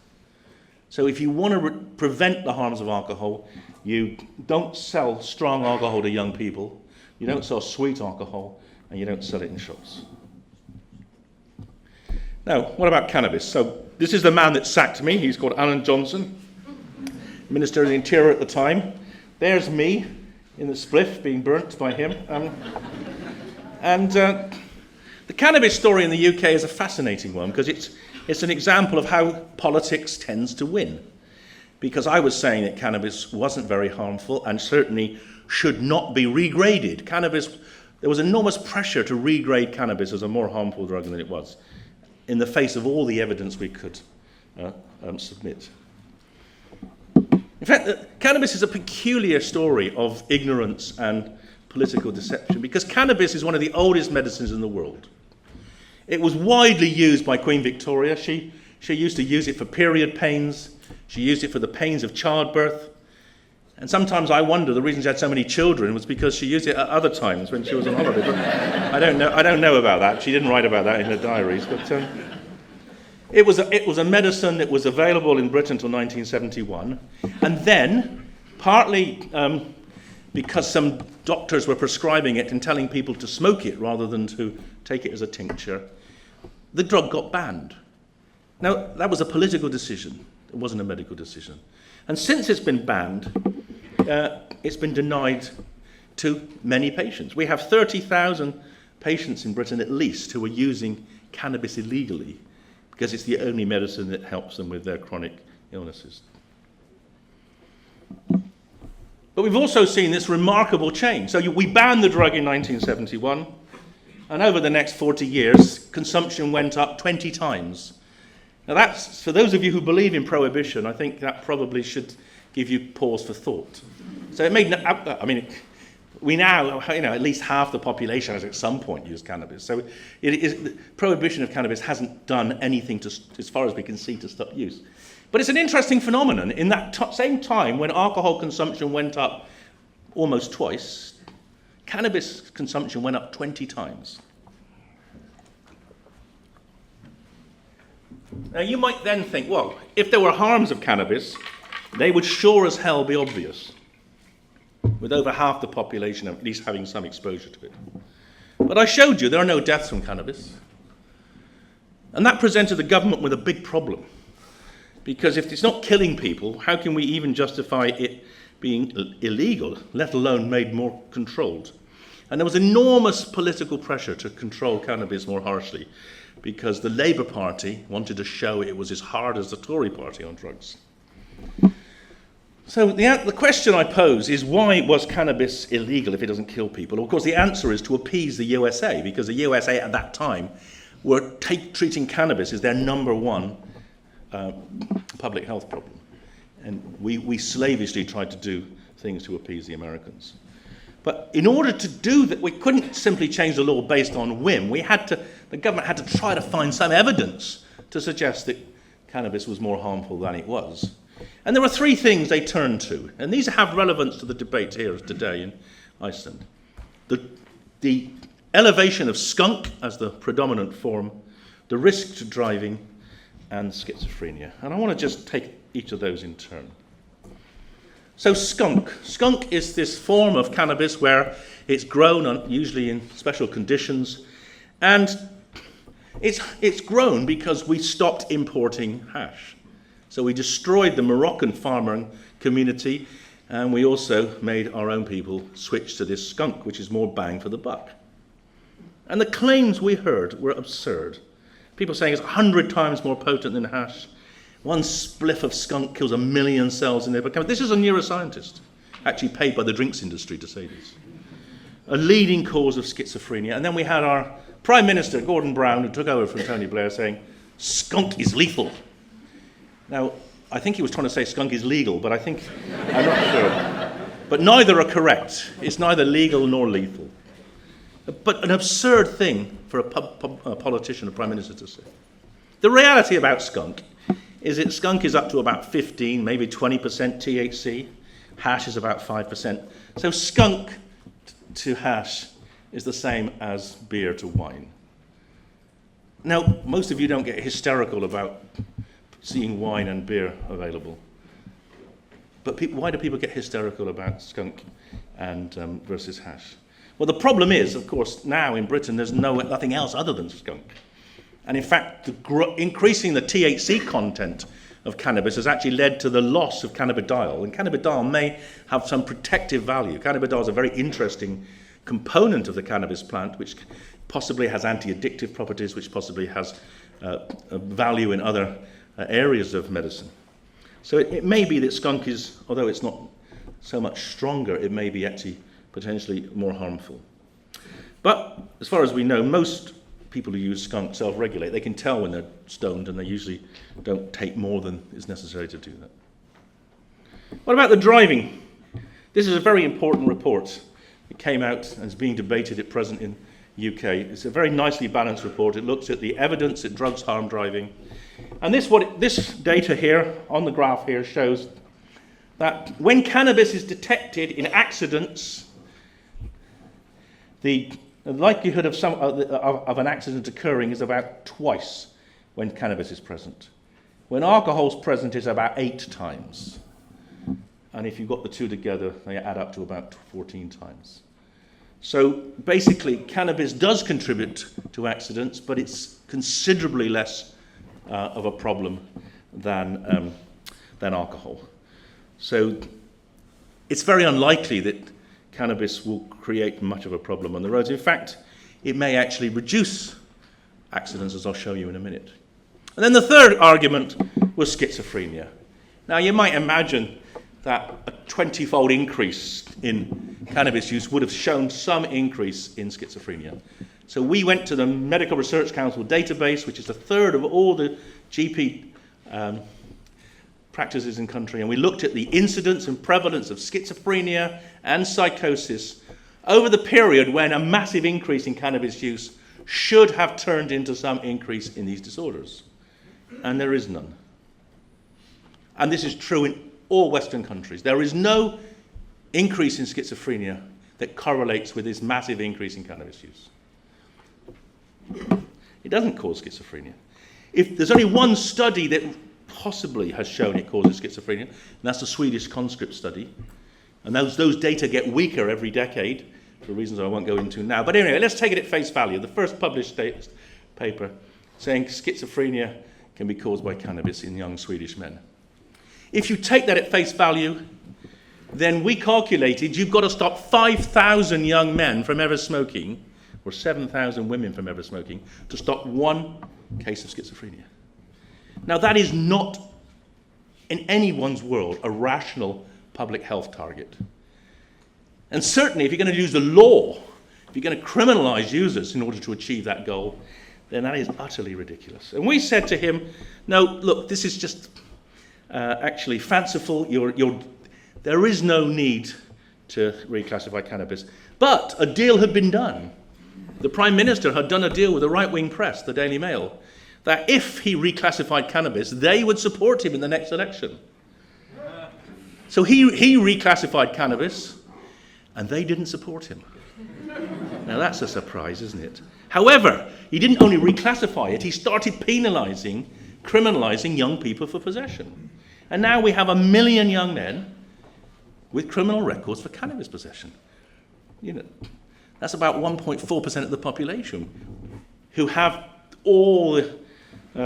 So if you want to prevent the harms of alcohol, you don't sell strong alcohol to young people, you don't sell sweet alcohol, and you don't sell it in shops. Now, what about cannabis? So this is the man that sacked me. He's called Alan Johnson, Minister of the Interior at the time. There's me in the spliff being burnt by him. The cannabis story in the UK is a fascinating one because it's an example of how politics tends to win. Because I was saying that cannabis wasn't very harmful and certainly should not be regraded. There was enormous pressure to regrade cannabis as a more harmful drug than it was, in the face of all the evidence we could submit. In fact, cannabis is a peculiar story of ignorance and political deception because cannabis is one of the oldest medicines in the world. It was widely used by Queen Victoria. She used to use it for period pains. She used it for the pains of childbirth. And sometimes I wonder the reason she had so many children was because she used it at other times when she was on holiday. But I don't know about that. She didn't write about that in her diaries. But it was a medicine that was available in Britain until 1971. And then, partly because some doctors were prescribing it and telling people to smoke it rather than to take it as a tincture, the drug got banned. Now, that was a political decision. It wasn't a medical decision. And since it's been banned, it's been denied to many patients. We have 30,000 patients in Britain at least who are using cannabis illegally because it's the only medicine that helps them with their chronic illnesses. But we've also seen this remarkable change. So we banned the drug in 1971, and over the next 40 years, consumption went up 20 times. Now that's, for those of you who believe in prohibition, I think that probably should give you pause for thought. So it made, we now, at least half the population has at some point used cannabis. So prohibition of cannabis hasn't done anything to, as far as we can see, to stop use. But it's an interesting phenomenon. In that same time when alcohol consumption went up almost twice, cannabis consumption went up 20 times. Now you might then think, well, if there were harms of cannabis, they would sure as hell be obvious, with over half the population at least having some exposure to it. But I showed you there are no deaths from cannabis. And that presented the government with a big problem. Because if it's not killing people, how can we even justify it being illegal, let alone made more controlled. And there was enormous political pressure to control cannabis more harshly because the Labour Party wanted to show it was as hard as the Tory party on drugs. So the question I pose is, why was cannabis illegal if it doesn't kill people? Of course, the answer is to appease the USA, because the USA at that time were treating cannabis as their number one public health problem. And we slavishly tried to do things to appease the Americans. But in order to do that, we couldn't simply change the law based on whim. The government had to try to find some evidence to suggest that cannabis was more harmful than it was. And there were three things they turned to, and these have relevance to the debate here today in Iceland. The elevation of skunk as the predominant form, the risk to driving, and schizophrenia. And I want to just take each of those in turn. So skunk. Skunk is this form of cannabis where it's grown usually in special conditions, and it's grown because we stopped importing hash. So we destroyed the Moroccan farmer community, and we also made our own people switch to this skunk, which is more bang for the buck. And the claims we heard were absurd. People saying it's 100 times more potent than hash. One spliff of skunk kills 1 million cells in there. This is a neuroscientist, actually paid by the drinks industry to say this. A leading cause of schizophrenia. And then we had our Prime Minister, Gordon Brown, who took over from Tony Blair, saying, skunk is lethal. Now, I think he was trying to say skunk is legal, but I'm not sure. But neither are correct. It's neither legal nor lethal. But an absurd thing for a politician, a prime minister, to say. The reality about skunk is that skunk is up to about 15, maybe 20% THC. Hash is about 5%. So skunk to hash is the same as beer to wine. Now, most of you don't get hysterical about seeing wine and beer available. But why do people get hysterical about skunk and versus hash? Well, the problem is, of course, now in Britain there's nothing else other than skunk. And in fact, increasing the THC content of cannabis has actually led to the loss of cannabidiol. And cannabidiol may have some protective value. Cannabidiol is a very interesting component of the cannabis plant, which possibly has anti-addictive properties, which possibly has a value in other areas of medicine. So it may be that skunk is, although it's not so much stronger, it may be actually potentially more harmful. But as far as we know, most people who use skunk self-regulate. They can tell when they're stoned, and they usually don't take more than is necessary to do that. What about the driving? This is a very important report. It came out and is being debated at present in the UK. It's a very nicely balanced report. It looks at the evidence that drugs harm driving. And this data here on the graph here shows that when cannabis is detected in accidents, the likelihood of an accident occurring is about twice when cannabis is present. When alcohol is present, it's about 8 times. And if you've got the two together, they add up to about 14 times. So basically, cannabis does contribute to accidents, but it's considerably less of a problem than alcohol. So it's very unlikely that cannabis will create much of a problem on the roads. In fact, it may actually reduce accidents, as I'll show you in a minute. And then the third argument was schizophrenia. Now, you might imagine that a 20-fold increase in cannabis use would have shown some increase in schizophrenia. So we went to the Medical Research Council database, which is a third of all the GP practices in the country, and we looked at the incidence and prevalence of schizophrenia and psychosis over the period when a massive increase in cannabis use should have turned into some increase in these disorders. And there is none. And this is true in all Western countries. There is no increase in schizophrenia that correlates with this massive increase in cannabis use. It doesn't cause schizophrenia. If there's only one study that possibly has shown it causes schizophrenia, and that's the Swedish conscript study. And those data get weaker every decade, for reasons I won't go into now. But anyway, let's take it at face value. The first published paper saying schizophrenia can be caused by cannabis in young Swedish men. If you take that at face value, then we calculated you've got to stop 5,000 young men from ever smoking, or 7,000 women from ever smoking, to stop one case of schizophrenia. Now, that is not, in anyone's world, a rational public health target. And certainly, if you're going to use the law, if you're going to criminalize users in order to achieve that goal, then that is utterly ridiculous. And we said to him, no, look, this is just actually fanciful. There is no need to reclassify cannabis. But a deal had been done. The Prime Minister had done a deal with the right-wing press, the Daily Mail, that if he reclassified cannabis, they would support him in the next election. So he reclassified cannabis, and they didn't support him. Now that's a surprise, isn't it? However, he didn't only reclassify it, he started criminalizing young people for possession. And now we have 1 million young men with criminal records for cannabis possession. You know, that's about 1.4% of the population who have all the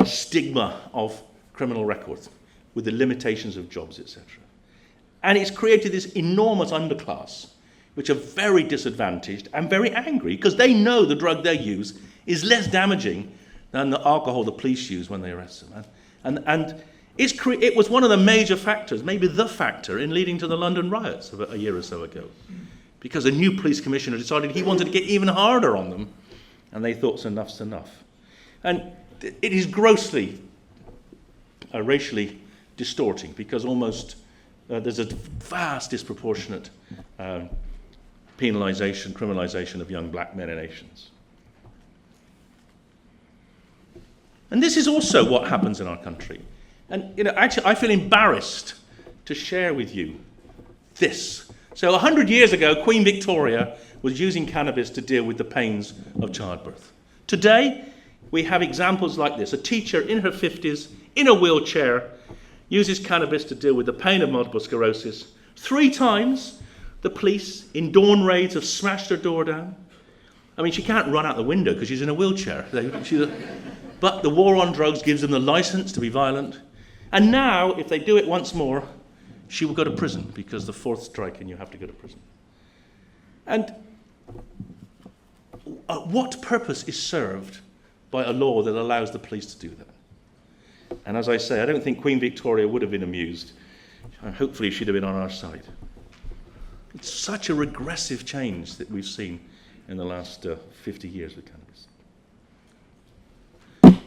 stigma of criminal records with the limitations of jobs, etc. And it's created this enormous underclass, which are very disadvantaged and very angry because they know the drug they use is less damaging than the alcohol the police use when they arrest them. And it was one of the major factors, maybe the factor, in leading to the London riots a year or so ago. Because a new police commissioner decided he wanted to get even harder on them, and they thought enough's enough. And it is grossly racially distorting because almost there's a vast disproportionate penalisation, criminalisation of young black men and Asians. And this is also what happens in our country. And actually, I feel embarrassed to share with you this. So 100 years ago, Queen Victoria was using cannabis to deal with the pains of childbirth. Today, we have examples like this. A teacher in her 50s, in a wheelchair, uses cannabis to deal with the pain of multiple sclerosis. 3 times, the police, in dawn raids, have smashed her door down. I mean, she can't run out the window because she's in a wheelchair. But the war on drugs gives them the license to be violent. And now, if they do it once more, she will go to prison because the 4th strike and you have to go to prison. And what purpose is served by a law that allows the police to do that? And as I say, I don't think Queen Victoria would have been amused. Hopefully she'd have been on our side. It's such a regressive change that we've seen in the last 50 years with cannabis.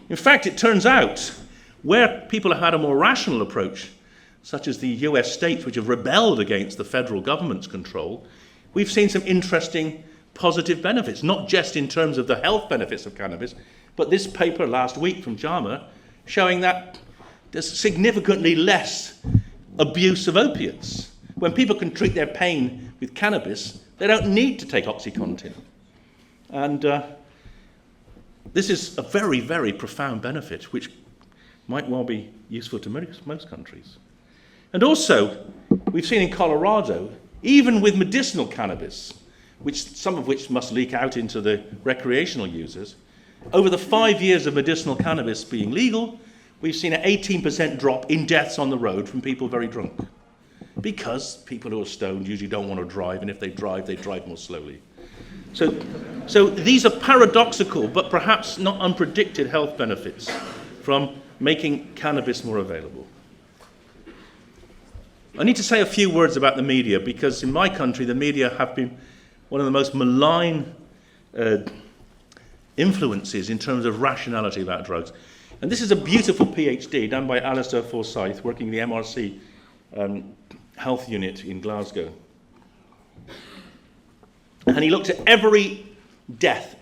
In fact, it turns out where people have had a more rational approach, such as the US states which have rebelled against the federal government's control, we've seen some interesting positive benefits, not just in terms of the health benefits of cannabis, but this paper last week from JAMA showing that there's significantly less abuse of opiates. When people can treat their pain with cannabis, they don't need to take OxyContin. And this is a very, very profound benefit, which might well be useful to most countries. And also, we've seen in Colorado, even with medicinal cannabis, some of which must leak out into the recreational users, over the 5 years of medicinal cannabis being legal, we've seen an 18% drop in deaths on the road from people very drunk. Because people who are stoned usually don't want to drive, and if they drive more slowly. So these are paradoxical, but perhaps not unpredicted health benefits from making cannabis more available. I need to say a few words about the media, because in my country, the media have been one of the most malign influences in terms of rationality about drugs. And this is a beautiful PhD done by Alistair Forsyth, working in the MRC health unit in Glasgow. And he looked at every death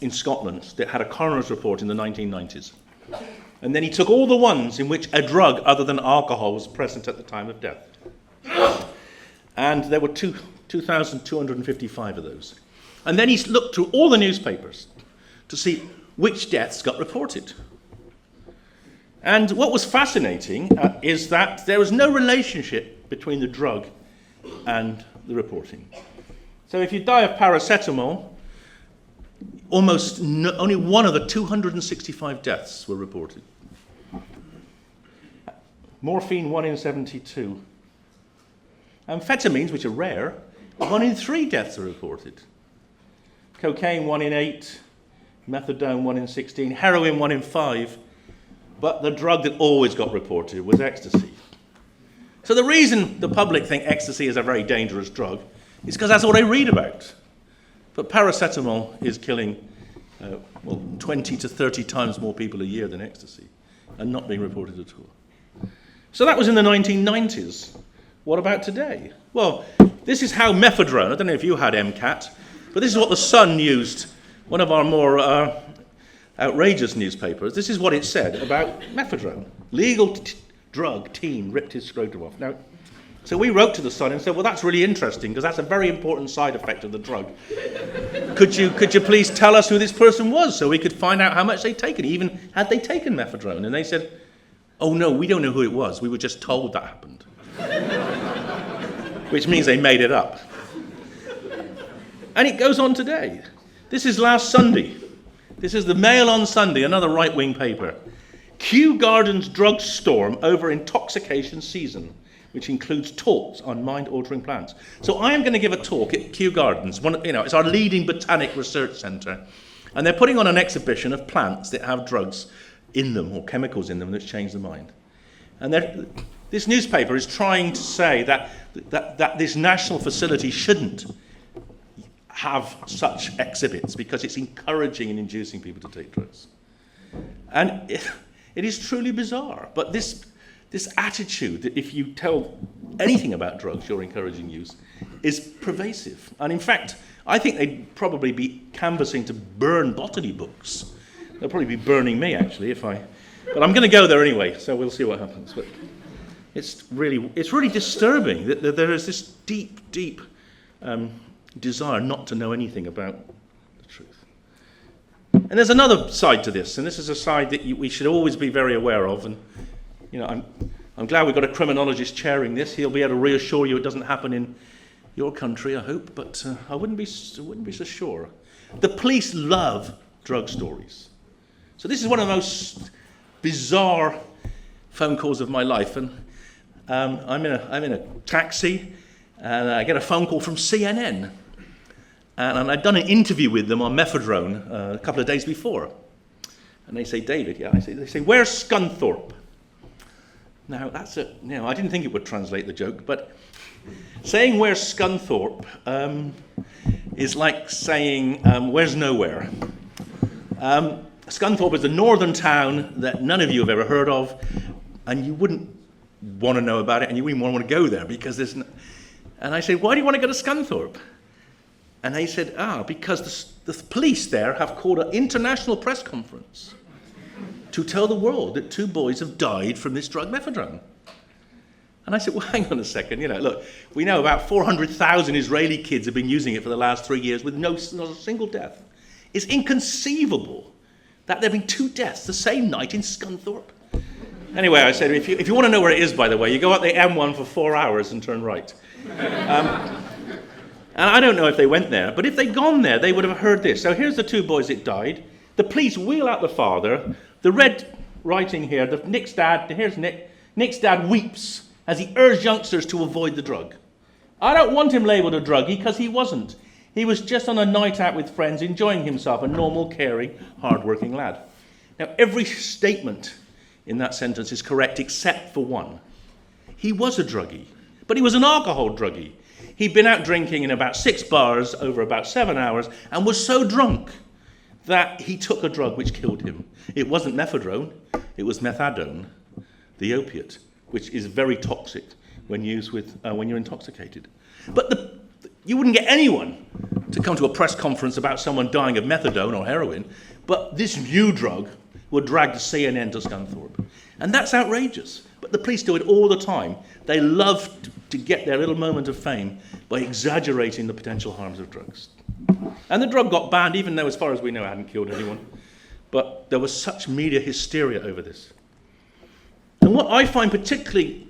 in Scotland that had a coroner's report in the 1990s. And then he took all the ones in which a drug other than alcohol was present at the time of death. And there were 2,255 of those. And then he looked through all the newspapers to see which deaths got reported. And what was fascinating is that there was no relationship between the drug and the reporting. So if you die of paracetamol, only one of the 265 deaths were reported. Morphine, 1 in 72. Amphetamines, which are rare, 1 in 3 deaths are reported. Cocaine, 1 in 8. Methadone, 1 in 16. Heroin, 1 in 5. But the drug that always got reported was ecstasy. So the reason the public think ecstasy is a very dangerous drug is because that's what I read about. But paracetamol is killing 20 to 30 times more people a year than ecstasy, and not being reported at all. So that was in the 1990s. What about today? Well, this is how mephedrone, I don't know if you had MCAT, but this is what the Sun used, one of our more outrageous newspapers. This is what it said about mephedrone. Legal drug, teen ripped his scrotum off. Now, so we wrote to the Sun and said, well, that's really interesting because that's a very important side effect of the drug. Could you please tell us who this person was so we could find out how much they'd taken, even had they taken mephedrone? And they said, oh no, we don't know who it was. We were just told that happened. Which means they made it up. And it goes on today. This is last Sunday. This is the Mail on Sunday, another right-wing paper. Kew Gardens drug storm over intoxication season, which includes talks on mind-altering plants. So I am going to give a talk at Kew Gardens. It's our leading botanic research centre. And they're putting on an exhibition of plants that have drugs in them, or chemicals in them, that change the mind. And this newspaper is trying to say that this national facility shouldn't have such exhibits because it's encouraging and inducing people to take drugs. And it is truly bizarre. But this attitude that if you tell anything about drugs, you're encouraging use, is pervasive. And in fact, I think they'd probably be canvassing to burn botany books. They'll probably be burning me, actually, but I'm going to go there anyway, so we'll see what happens. But it's really disturbing that there is this deep desire not to know anything about the truth. And there's another side to this, and this is a side that we should always be very aware of. And I'm glad we've got a criminologist chairing this. He'll be able to reassure you it doesn't happen in your country, I hope, but I wouldn't be so sure. The police love drug stories. So this is one of the most bizarre phone calls of my life, and I'm in a taxi, and I get a phone call from CNN, and I'd done an interview with them on mephedrone a couple of days before, and they say, David, yeah, they say, where's Scunthorpe? Now I didn't think it would translate the joke, but saying where's Scunthorpe is like saying where's nowhere. Scunthorpe is a northern town that none of you have ever heard of, and you wouldn't want to know about it, and you wouldn't want to go there because there's no... And I said, why do you want to go to Scunthorpe? And they said, because the police there have called an international press conference to tell the world that 2 boys have died from this drug mephedrone. And I said, well, hang on a second, look, we know about 400,000 Israeli kids have been using it for the last 3 years with not a single death. It's inconceivable that there have been 2 deaths the same night in Scunthorpe. Anyway, I said, if you want to know where it is, by the way, you go up the M1 for 4 hours and turn right. And I don't know if they went there, but if they'd gone there, they would have heard this. So here's the 2 boys that died. The police wheel out the father. The red writing here, Nick's dad, here's Nick. Nick's dad weeps as he urged youngsters to avoid the drug. I don't want him labelled a druggie because he wasn't. He was just on a night out with friends, enjoying himself, a normal, caring, hard-working lad. Now, every statement in that sentence is correct except for one. He was a druggie, but he was an alcohol druggie. He'd been out drinking in about 6 bars over about 7 hours and was so drunk that he took a drug which killed him. It wasn't mephedrone, it was methadone, the opiate, which is very toxic when used when you're intoxicated. But you wouldn't get anyone to come to a press conference about someone dying of methadone or heroin, but this new drug would drag the CNN to Scunthorpe. And that's outrageous. But the police do it all the time. They love to get their little moment of fame by exaggerating the potential harms of drugs. And the drug got banned, even though, as far as we know, it hadn't killed anyone. But there was such media hysteria over this. And what I find particularly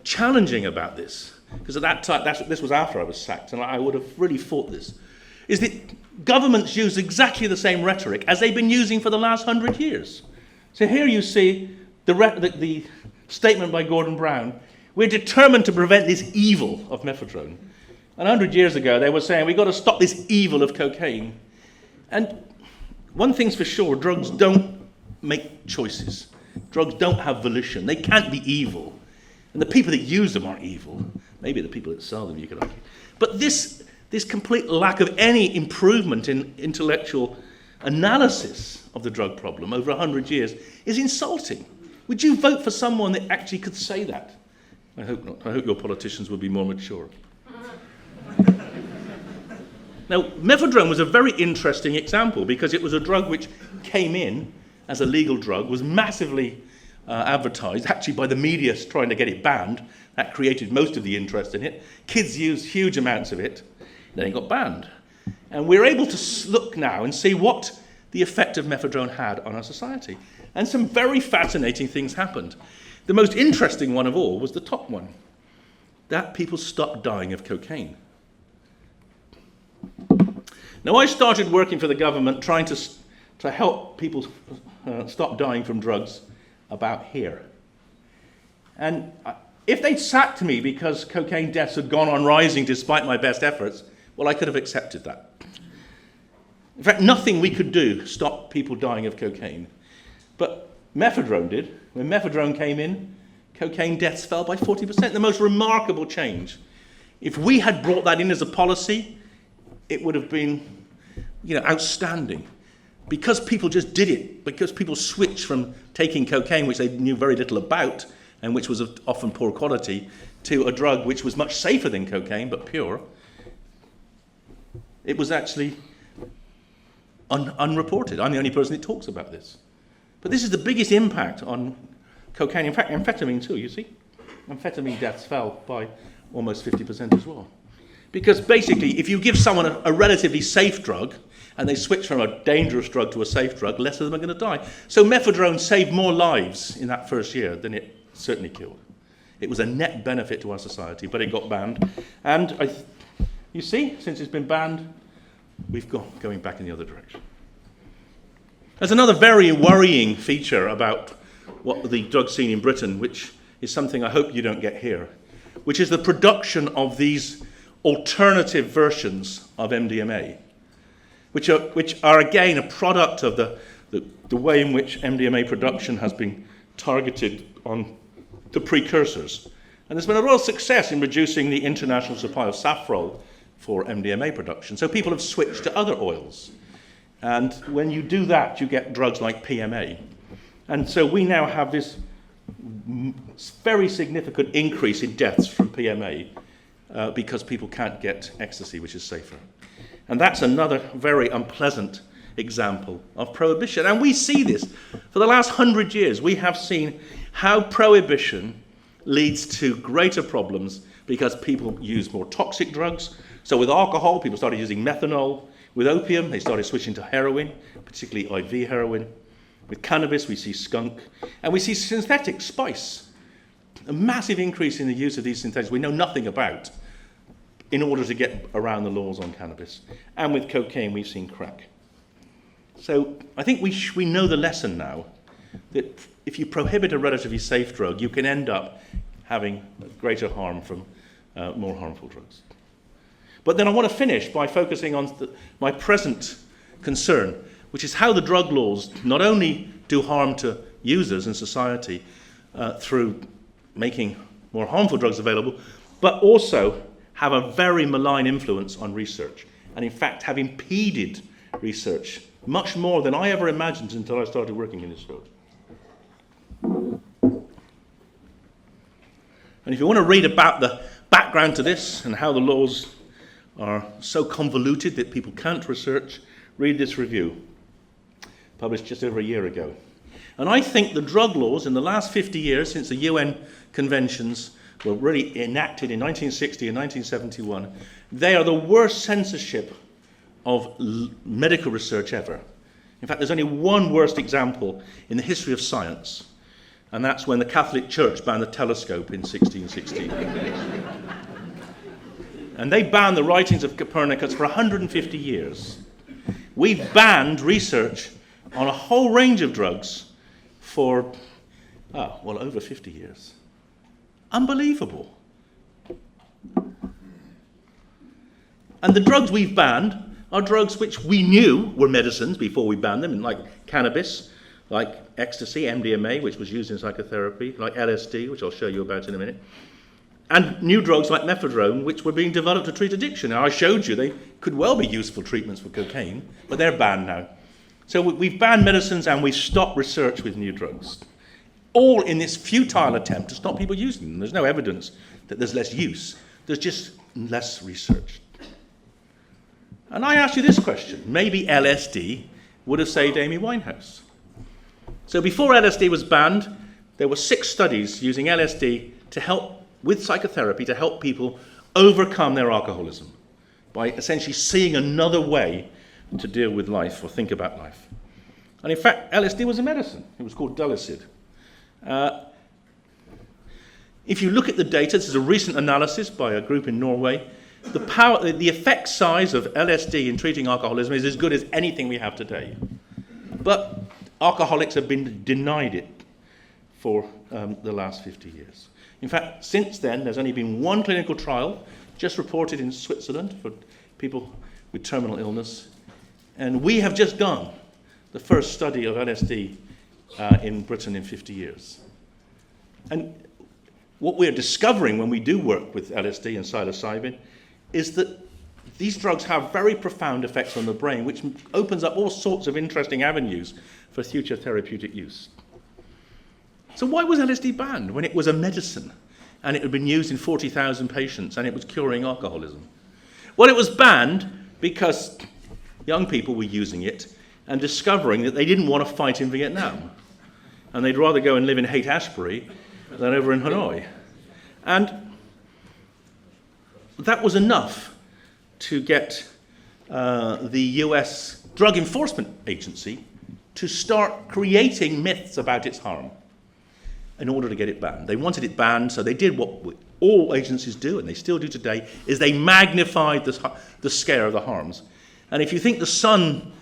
challenging about this, because at that time, this was after I was sacked, and I would have really fought this, is that governments use exactly the same rhetoric as they've been using for the last 100 years. So here you see the statement by Gordon Brown, We're determined to prevent this evil of methadone. And 100 years ago, they were saying, we've got to stop this evil of cocaine. And one thing's for sure, drugs don't make choices. Drugs don't have volition. They can't be evil. And the people that use them aren't evil. Maybe the people that sell them, you could argue. But this complete lack of any improvement in intellectual analysis of the drug problem over 100 years is insulting. Would you vote for someone that actually could say that? I hope not. I hope your politicians will be more mature. Now, methadone was a very interesting example because it was a drug which came in as a legal drug, was massively advertised, actually by the media trying to get it banned. That created most of the interest in it. Kids used huge amounts of it. Then it got banned. And we're able to look now and see what the effect of methadone had on our society. And some very fascinating things happened. The most interesting one of all was the top one, that people stopped dying of cocaine. Now, I started working for the government trying to help people stop dying from drugs about here. And if they'd sacked me because cocaine deaths had gone on rising despite my best efforts, well, I could have accepted that. In fact, nothing we could do stopped people dying of cocaine. But methadone did. When methadone came in, cocaine deaths fell by 40%, the most remarkable change. If we had brought that in as a policy, it would have been, outstanding. Because people just did it, because people switched from taking cocaine, which they knew very little about, and which was of often poor quality, to a drug which was much safer than cocaine, but pure, it was actually unreported. I'm the only person that talks about this. But this is the biggest impact on cocaine. In fact, amphetamine too, you see. Amphetamine deaths fell by almost 50% as well. Because basically, if you give someone a relatively safe drug, and they switch from a dangerous drug to a safe drug, less of them are going to die. So methadone saved more lives in that first year than it certainly killed. It was a net benefit to our society, but it got banned. And you see, since it's been banned, we've gone going back in the other direction. There's another very worrying feature about what the drug scene in Britain, which is something I hope you don't get here, which is the production of these alternative versions of MDMA, which are again a product of the way in which MDMA production has been targeted on the precursors. And there's been a real success in reducing the international supply of saffron for MDMA production. So people have switched to other oils. And when you do that, you get drugs like PMA. And so we now have this very significant increase in deaths from PMA because people can't get ecstasy, which is safer. And that's another very unpleasant example of prohibition. And we see this. For the last 100 years, we have seen how prohibition leads to greater problems because people use more toxic drugs. So with alcohol, people started using methanol. With opium, they started switching to heroin, particularly IV heroin. With cannabis, we see skunk. And we see synthetic spice. A massive increase in the use of these synthetics we know nothing about in order to get around the laws on cannabis. And with cocaine, we've seen crack. So I think we know the lesson now, that if you prohibit a relatively safe drug, you can end up having greater harm from more harmful drugs. But then I want to finish by focusing on my present concern, which is how the drug laws not only do harm to users and society through making more harmful drugs available, but also have a very malign influence on research, and in fact have impeded research much more than I ever imagined until I started working in this field. And if you want to read about the background to this and how the laws are so convoluted that people can't research, read this review, published just over a year ago. And I think the drug laws in the last 50 years, since the UN conventions were really enacted in 1960 and 1971, they are the worst censorship of medical research ever. In fact, there's only one worst example in the history of science, and that's when the Catholic Church banned the telescope in 1616. And they banned the writings of Copernicus for 150 years. We've banned research on a whole range of drugs for, over 50 years. Unbelievable. And the drugs we've banned are drugs which we knew were medicines before we banned them, like cannabis, like ecstasy, MDMA, which was used in psychotherapy, like LSD, which I'll show you about in a minute, and new drugs like methadone, which were being developed to treat addiction. Now, I showed you they could well be useful treatments for cocaine, but they're banned now. So we've banned medicines and we've stopped research with new drugs, all in this futile attempt to stop people using them. There's no evidence that there's less use. There's just less research. And I ask you this question. Maybe LSD would have saved Amy Winehouse. So before LSD was banned, there were 6 studies using LSD to help, with psychotherapy, to help people overcome their alcoholism by essentially seeing another way to deal with life or think about life. And in fact, LSD was a medicine. It was called Dulicid. If you look at the data, this is a recent analysis by a group in Norway, the effect size of LSD in treating alcoholism is as good as anything we have today. But alcoholics have been denied it for the last 50 years. In fact, since then, there's only been one clinical trial just reported in Switzerland for people with terminal illness. And we have just done the first study of LSD in Britain in 50 years. And what we're discovering when we do work with LSD and psilocybin is that these drugs have very profound effects on the brain, which opens up all sorts of interesting avenues for future therapeutic use. So why was LSD banned when it was a medicine and it had been used in 40,000 patients and it was curing alcoholism? Well, it was banned because young people were using it and discovering that they didn't want to fight in Vietnam. And they'd rather go and live in Haight-Ashbury than over in Hanoi. And that was enough to get the US Drug Enforcement Agency to start creating myths about its harm in order to get it banned. They wanted it banned, so they did what all agencies do, and they still do today, is they magnified the scare of the harms. And if you think the Sun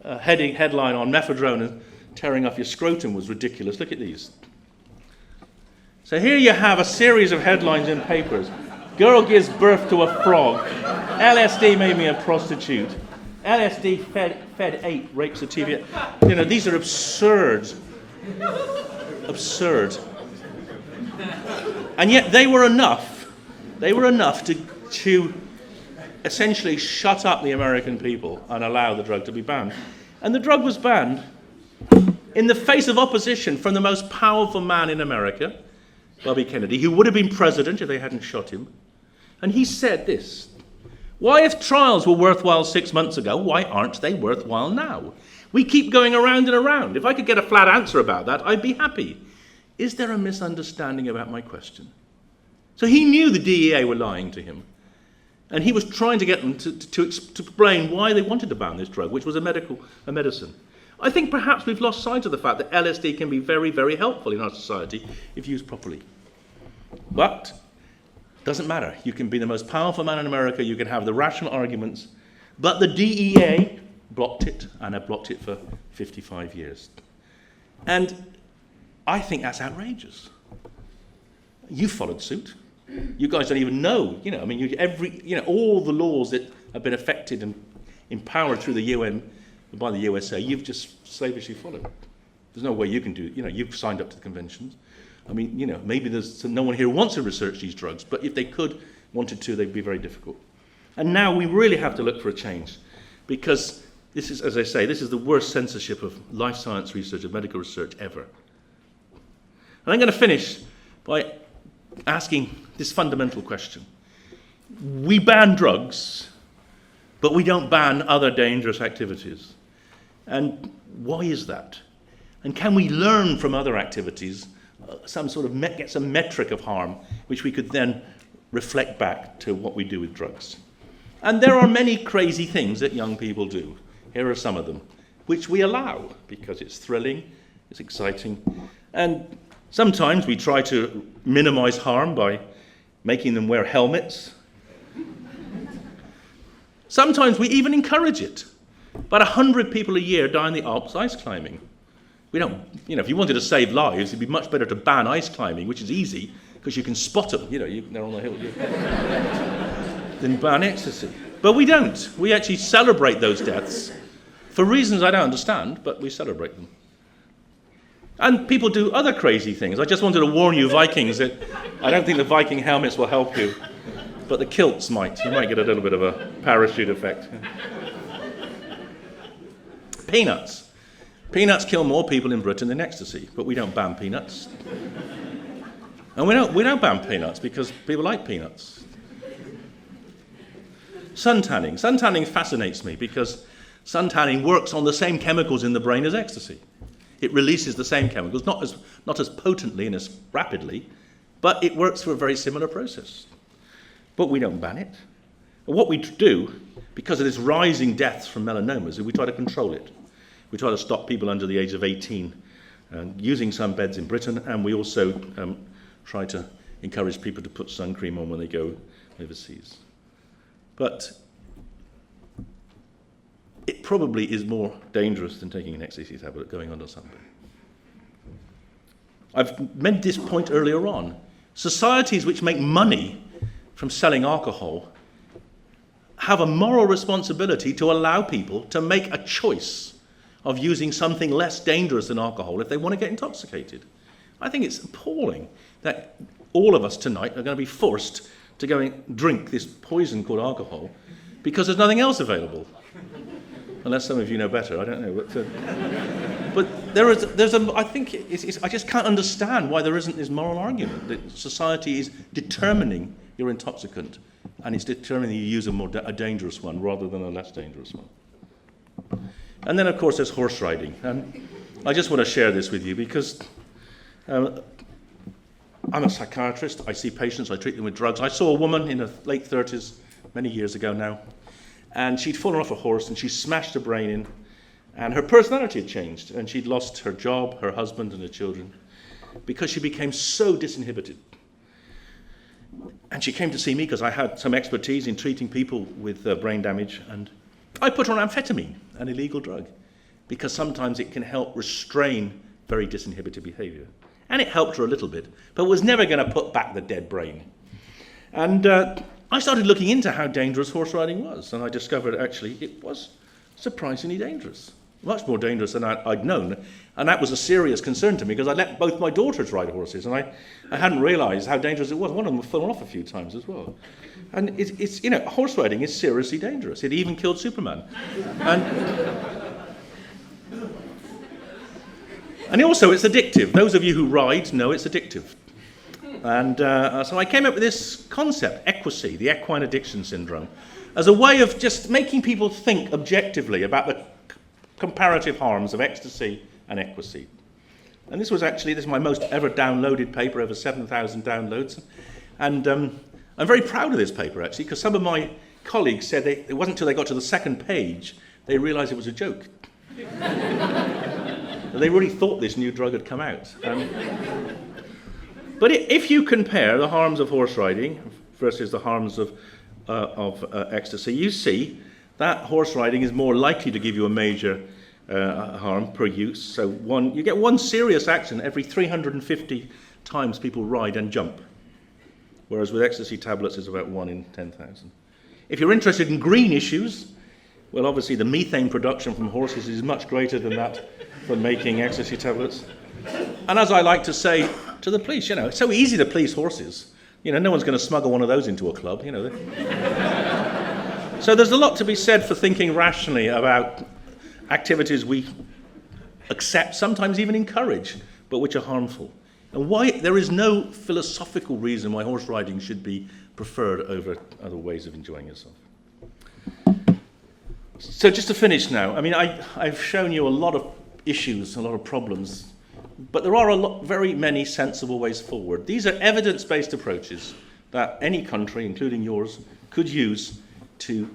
headline on methadone and tearing off your scrotum was ridiculous, look at these. So here you have a series of headlines in papers. Girl gives birth to a frog. LSD made me a prostitute. LSD fed 8, rapes a TV. You know, these are absurd. Absurd. And yet they were enough. They were enough to essentially shut up the American people and allow the drug to be banned. And the drug was banned in the face of opposition from the most powerful man in America, Bobby Kennedy, who would have been president if they hadn't shot him. And he said this: why, if trials were worthwhile 6 months ago, why aren't they worthwhile now? We keep going around and around. If I could get a flat answer about that, I'd be happy. Is there a misunderstanding about my question? So he knew the DEA were lying to him. And he was trying to get them to explain why they wanted to ban this drug, which was a medicine. I think perhaps we've lost sight of the fact that LSD can be very, very helpful in our society if used properly. But it doesn't matter. You can be the most powerful man in America, you can have the rational arguments, but the DEA blocked it, and have blocked it for 55 years. And I think that's outrageous. You followed suit. You guys don't even know, I mean, all the laws that have been affected and empowered through the UN by the USA, you've just slavishly followed. There's no way you can do it. You've signed up to the conventions. I mean, maybe there's no one here who wants to research these drugs, but if they wanted to, they'd be very difficult. And now we really have to look for a change, because this is, as I say, this is the worst censorship of life science research, of medical research ever. And I'm going to finish by asking this fundamental question. We ban drugs, but we don't ban other dangerous activities. And why is that? And can we learn from other activities some sort of get some metric of harm, which we could then reflect back to what we do with drugs? And there are many crazy things that young people do. Here are some of them, which we allow because it's thrilling, it's exciting, and sometimes we try to minimize harm by making them wear helmets. Sometimes we even encourage it. About 100 people a year die in the Alps ice climbing. We don't, if you wanted to save lives, it'd be much better to ban ice climbing, which is easy, because you can spot them, they're on the hill, than ban ecstasy. But we don't. We actually celebrate those deaths for reasons I don't understand, but we celebrate them. And people do other crazy things. I just wanted to warn you, Vikings, that I don't think the Viking helmets will help you, but the kilts might. You might get a little bit of a parachute effect. Peanuts. Peanuts kill more people in Britain than ecstasy, but we don't ban peanuts. And we don't ban peanuts because people like peanuts. Suntanning. Suntanning fascinates me because suntanning works on the same chemicals in the brain as ecstasy. It releases the same chemicals, not as potently and as rapidly, but it works through a very similar process. But we don't ban it. And what we do, because of this rising deaths from melanomas, is we try to control it. We try to stop people under the age of 18 using sunbeds in Britain, and we also try to encourage people to put sun cream on when they go overseas. But it probably is more dangerous than taking an ecstasy tablet going under sunbed. I've made this point earlier on. Societies which make money from selling alcohol have a moral responsibility to allow people to make a choice of using something less dangerous than alcohol if they want to get intoxicated. I think it's appalling that all of us tonight are going to be forced to go and drink this poison called alcohol because there's nothing else available. Unless some of you know better, I don't know. But I think I just can't understand why there isn't this moral argument that society is determining your intoxicant and it's determining you use a dangerous one rather than a less dangerous one. And then, of course, there's horse riding. And I just want to share this with you because I'm a psychiatrist. I see patients. I treat them with drugs. I saw a woman in her late 30s, many years ago now, and she'd fallen off a horse and she smashed her brain in, and her personality had changed, and she'd lost her job, her husband, and her children because she became so disinhibited. And she came to see me because I had some expertise in treating people with brain damage, and I put her on amphetamine, an illegal drug, because sometimes it can help restrain very disinhibited behavior. And it helped her a little bit, but was never going to put back the dead brain. And I started looking into how dangerous horse riding was, and I discovered actually it was surprisingly dangerous, much more dangerous than I'd known. And that was a serious concern to me because I let both my daughters ride horses, and I hadn't realized how dangerous it was. One of them fallen off a few times as well. And it's horse riding is seriously dangerous. It even killed Superman. And also it's addictive. Those of you who ride know it's addictive. And so I came up with this concept, equacy, the equine addiction syndrome, as a way of just making people think objectively about the comparative harms of ecstasy and equacy. And this is my most ever downloaded paper, over 7,000 downloads. And I'm very proud of this paper, actually, because some of my colleagues said it wasn't until they got to the second page they realized it was a joke. They really thought this new drug had come out. But if you compare the harms of horse riding versus the harms of ecstasy, you see that horse riding is more likely to give you a major harm per use. So you get one serious accident every 350 times people ride and jump, whereas with ecstasy tablets it's about 1 in 10,000. If you're interested in green issues, well, obviously the methane production from horses is much greater than that from making ecstasy tablets. And as I like to say to the police, it's so easy to police horses. No one's going to smuggle one of those into a club, So there's a lot to be said for thinking rationally about activities we accept, sometimes even encourage, but which are harmful. And why there is no philosophical reason why horse riding should be preferred over other ways of enjoying yourself. So just to finish now, I've shown you a lot of issues, a lot of problems, but there are very many sensible ways forward. These are evidence-based approaches that any country, including yours, could use to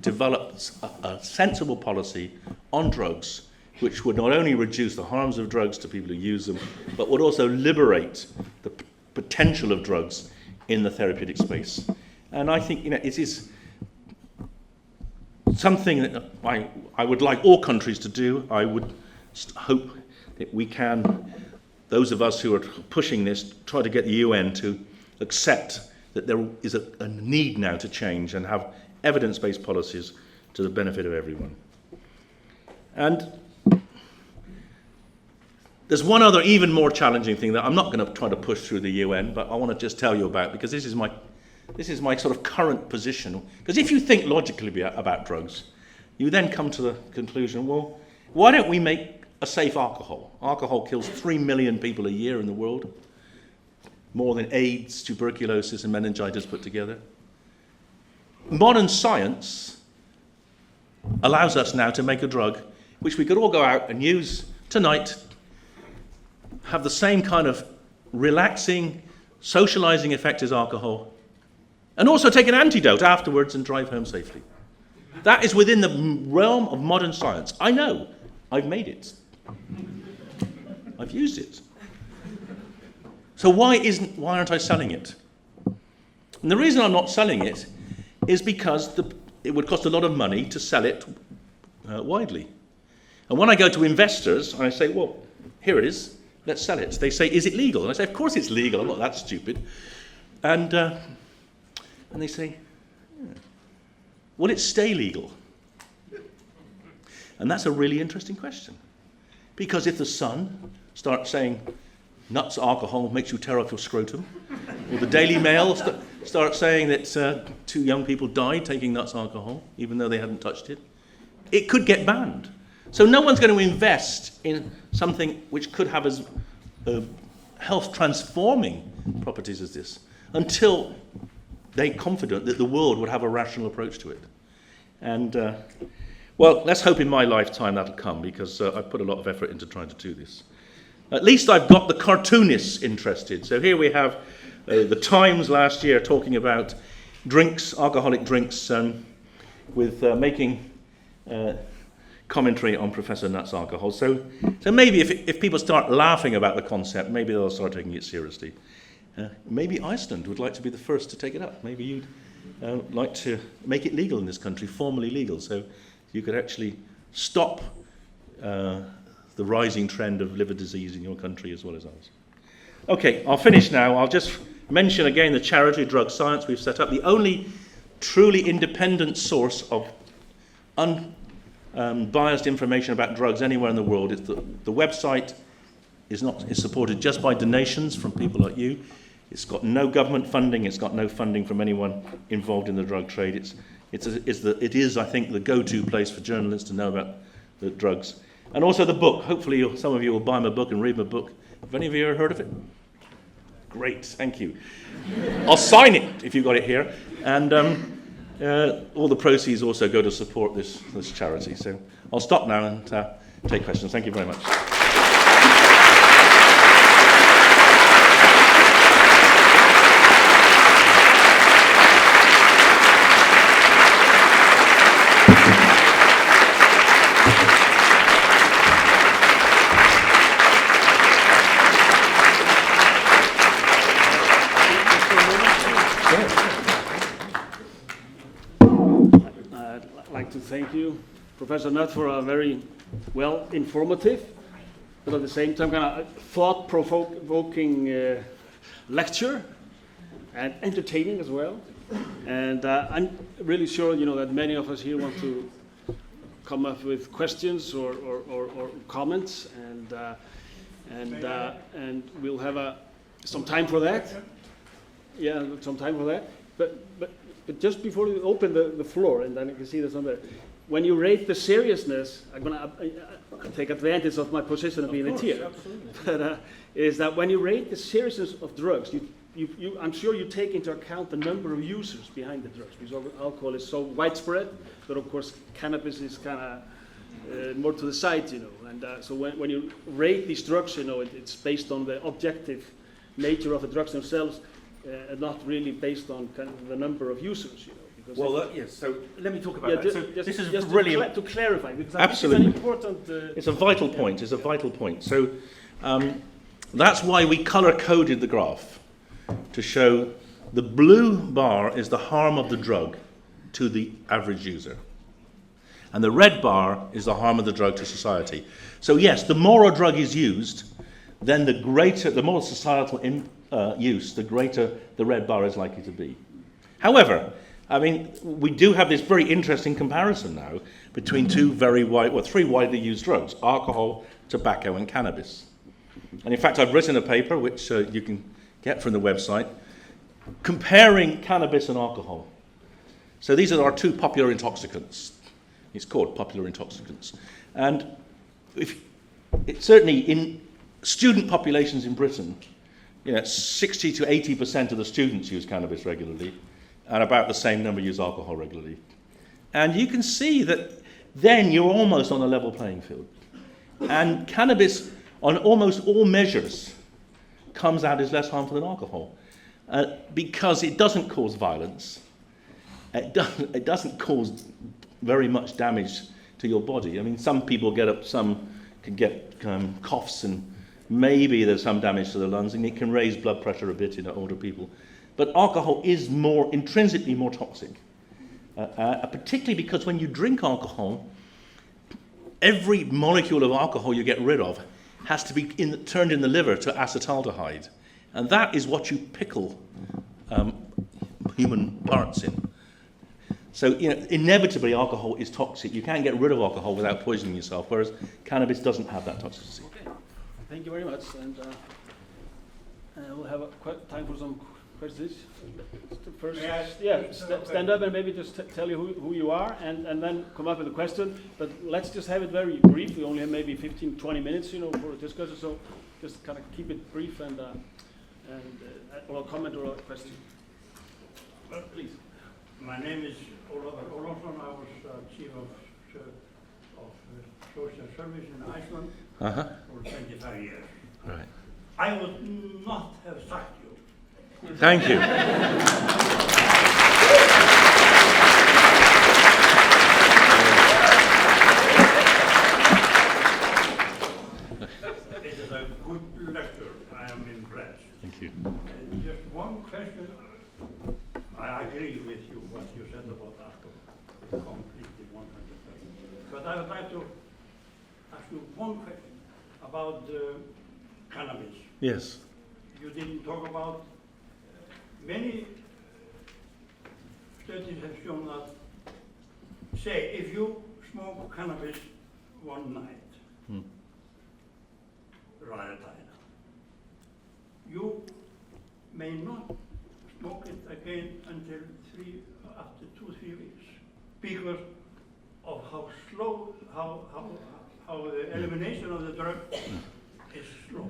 develop a sensible policy on drugs, which would not only reduce the harms of drugs to people who use them, but would also liberate the potential of drugs in the therapeutic space. And I think it is something that I would like all countries to do. I would hope we can, those of us who are pushing this, try to get the UN to accept that there is a need now to change and have evidence-based policies to the benefit of everyone. And there's one other even more challenging thing that I'm not going to try to push through the UN, but I want to just tell you about, because this is my sort of current position. Because if you think logically about drugs, you then come to the conclusion, well, why don't we make a safe alcohol? Alcohol kills 3 million people a year in the world, more than AIDS, tuberculosis, and meningitis put together. Modern science allows us now to make a drug which we could all go out and use tonight, have the same kind of relaxing, socializing effect as alcohol, and also take an antidote afterwards and drive home safely. That is within the realm of modern science. I know. I've made it. I've used it. So why aren't I selling it? And the reason I'm not selling it is because it would cost a lot of money to sell it widely. And when I go to investors, I say, well, here it is, let's sell it. They say, is it legal? And I say, of course it's legal, I'm not that stupid. And they say, yeah. Will it stay legal? And that's a really interesting question. Because if the Sun starts saying, nuts alcohol makes you tear off your scrotum, or the Daily Mail starts saying that 2 young people died taking nuts alcohol, even though they hadn't touched it, it could get banned. So no one's going to invest in something which could have as health-transforming properties as this until they're confident that the world would have a rational approach to it. And, well, let's hope in my lifetime that'll come, because I've put a lot of effort into trying to do this. At least I've got the cartoonists interested. So here we have the Times last year talking about drinks, alcoholic drinks, with making commentary on Professor Nutt's alcohol. So maybe if people start laughing about the concept, maybe they'll start taking it seriously. Maybe Iceland would like to be the first to take it up. Maybe you'd like to make it legal in this country, formally legal, so you could actually stop the rising trend of liver disease in your country as well as ours. Okay, I'll finish now. I'll just mention again the charity Drug Science we've set up. The only truly independent source of unbiased information about drugs anywhere in the world. The website is supported just by donations from people like you. It's got no government funding. It's got no funding from anyone involved in the drug trade. It is, I think, the go-to place for journalists to know about the drugs. And also the book. Hopefully some of you will buy my book and read my book. Have any of you ever heard of it? Great, thank you. I'll sign it if you've got it here. And all the proceeds also go to support this charity. So I'll stop now and take questions. Thank you very much. Thank you, Professor Nutt, for a very well informative, but at the same time kind of thought-provoking lecture, and entertaining as well. And I'm really sure, that many of us here want to come up with questions or comments, and we'll have some time for that. Yeah, some time for that. But just before we open the floor, and then you can see there's somewhere, when you rate the seriousness, I'm going to take advantage of my position of being a tier. But is that when you rate the seriousness of drugs, I'm sure you take into account the number of users behind the drugs, because alcohol is so widespread, but of course cannabis is kind of more to the side, And so when you rate these drugs, it's based on the objective nature of the drugs themselves. Not really based on kind of the number of users, Because yes. So let me talk about that. This is just really to clarify, because absolutely. It's an important. It's a vital point. It's a vital point. So that's why we color-coded the graph to show the blue bar is the harm of the drug to the average user, And the red bar is the harm of the drug to society. So yes, the more a drug is used, then the more societal use, the greater the red bar is likely to be. However, I mean, we do have this very interesting comparison now between three widely used drugs: alcohol, tobacco, and cannabis. And in fact, I've written a paper, which you can get from the website, comparing cannabis and alcohol. So these are our two popular intoxicants. It's called popular intoxicants. And certainly in student populations in Britain, 60 to 80% of the students use cannabis regularly, and about the same number use alcohol regularly. And you can see that then you're almost on a level playing field. And cannabis, on almost all measures, comes out as less harmful than alcohol, because it doesn't cause violence. It doesn't cause very much damage to your body. I mean, some people can get coughs, and maybe there's some damage to the lungs, and it can raise blood pressure a bit in older people. But alcohol is intrinsically more toxic, particularly because when you drink alcohol, every molecule of alcohol you get rid of has to be turned in the liver to acetaldehyde, and that is what you pickle human parts in. So, inevitably alcohol is toxic. You can't get rid of alcohol without poisoning yourself, whereas cannabis doesn't have that toxicity. Okay, thank you very much, and we'll have time for some questions. First, stand up and maybe just tell you who you are, and then come up with a question. But let's just have it very brief. We only have maybe 15, 20 minutes, for a discussion. So just kind of keep it brief and or a comment or a question. Please. My name is Ólafur Ólafsson. I was chief of social service in Iceland for 25 years. Right. I would not have sacked you. Thank you. It is a good lecture. I am impressed. Thank you. Just one question. I agree with you what you said about alcohol, completely 100%. But I would like to ask you one question about cannabis. Yes. You didn't talk about many studies have shown that, say, if you smoke cannabis one night, you may not smoke it again until after 2-3 weeks, because of how slow, how the elimination of the drug is slow.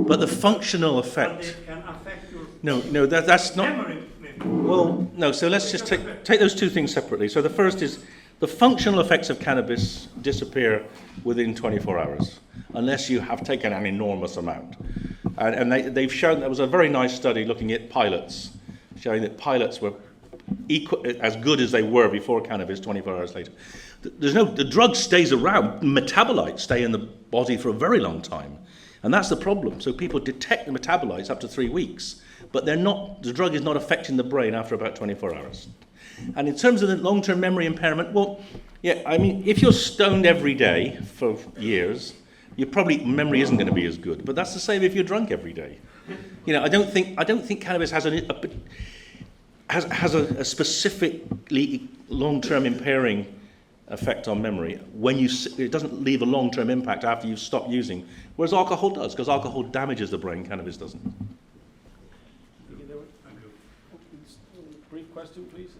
But the functional effect. But it can affect your No, that's not. memory, maybe. Well, no. So let's just take those two things separately. So the first is the functional effects of cannabis disappear within 24 hours, unless you have taken an enormous amount. And they've shown, there was a very nice study looking at pilots, showing that pilots were as good as they were before cannabis 24 hours later. The drug stays around, metabolites stay in the body for a very long time. And that's the problem. So people detect the metabolites up to 3 weeks, but the drug is not affecting the brain after about 24 hours. And in terms of the long-term memory impairment, well, yeah, I mean, if you're stoned every day for years, your memory isn't going to be as good. But that's the same if you're drunk every day. I don't think cannabis has a specifically long-term impairing effect on memory. It doesn't leave a long-term impact after you've stopped using, whereas alcohol does, because alcohol damages the brain, cannabis doesn't. Brief question, please.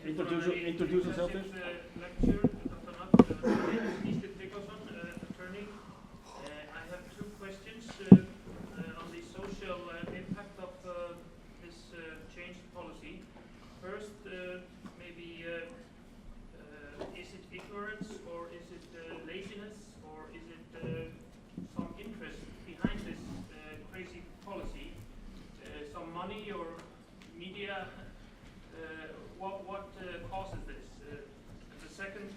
Introduce yourself, please. Lecture, Dr. Nutt, attorney. I have two questions on the social impact of this changed policy. First, maybe is it ignorance, or is it laziness, or is it some interest behind this crazy policy? Some money or media? What causes this? The second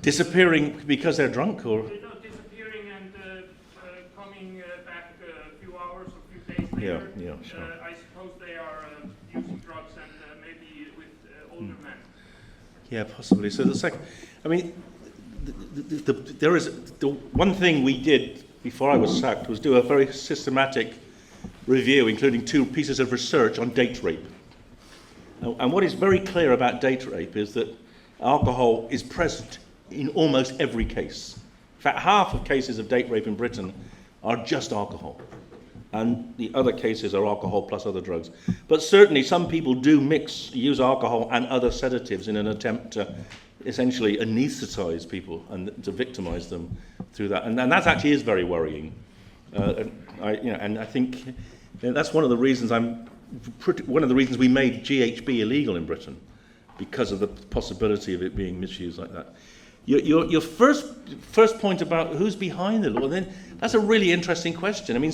Disappearing because they're drunk, or? No, disappearing and coming back a few hours or a few days later. Yeah, sure. I suppose they are using drugs and maybe with older men. Yeah, possibly. So the second, I mean, there is the one thing we did before I was sacked was do a very systematic review, including 2 pieces of research on date rape. And what is very clear about date rape is that alcohol is present in almost every case. In fact, half of cases of date rape in Britain are just alcohol. And the other cases are alcohol plus other drugs. But certainly some people do use alcohol and other sedatives in an attempt to essentially anesthetize people and to victimize them through that. And that actually is very worrying. And I think that's one of the reasons we made GHB illegal in Britain, because of the possibility of it being misused like that. Your first point about who's behind the law, then that's a really interesting question. I mean,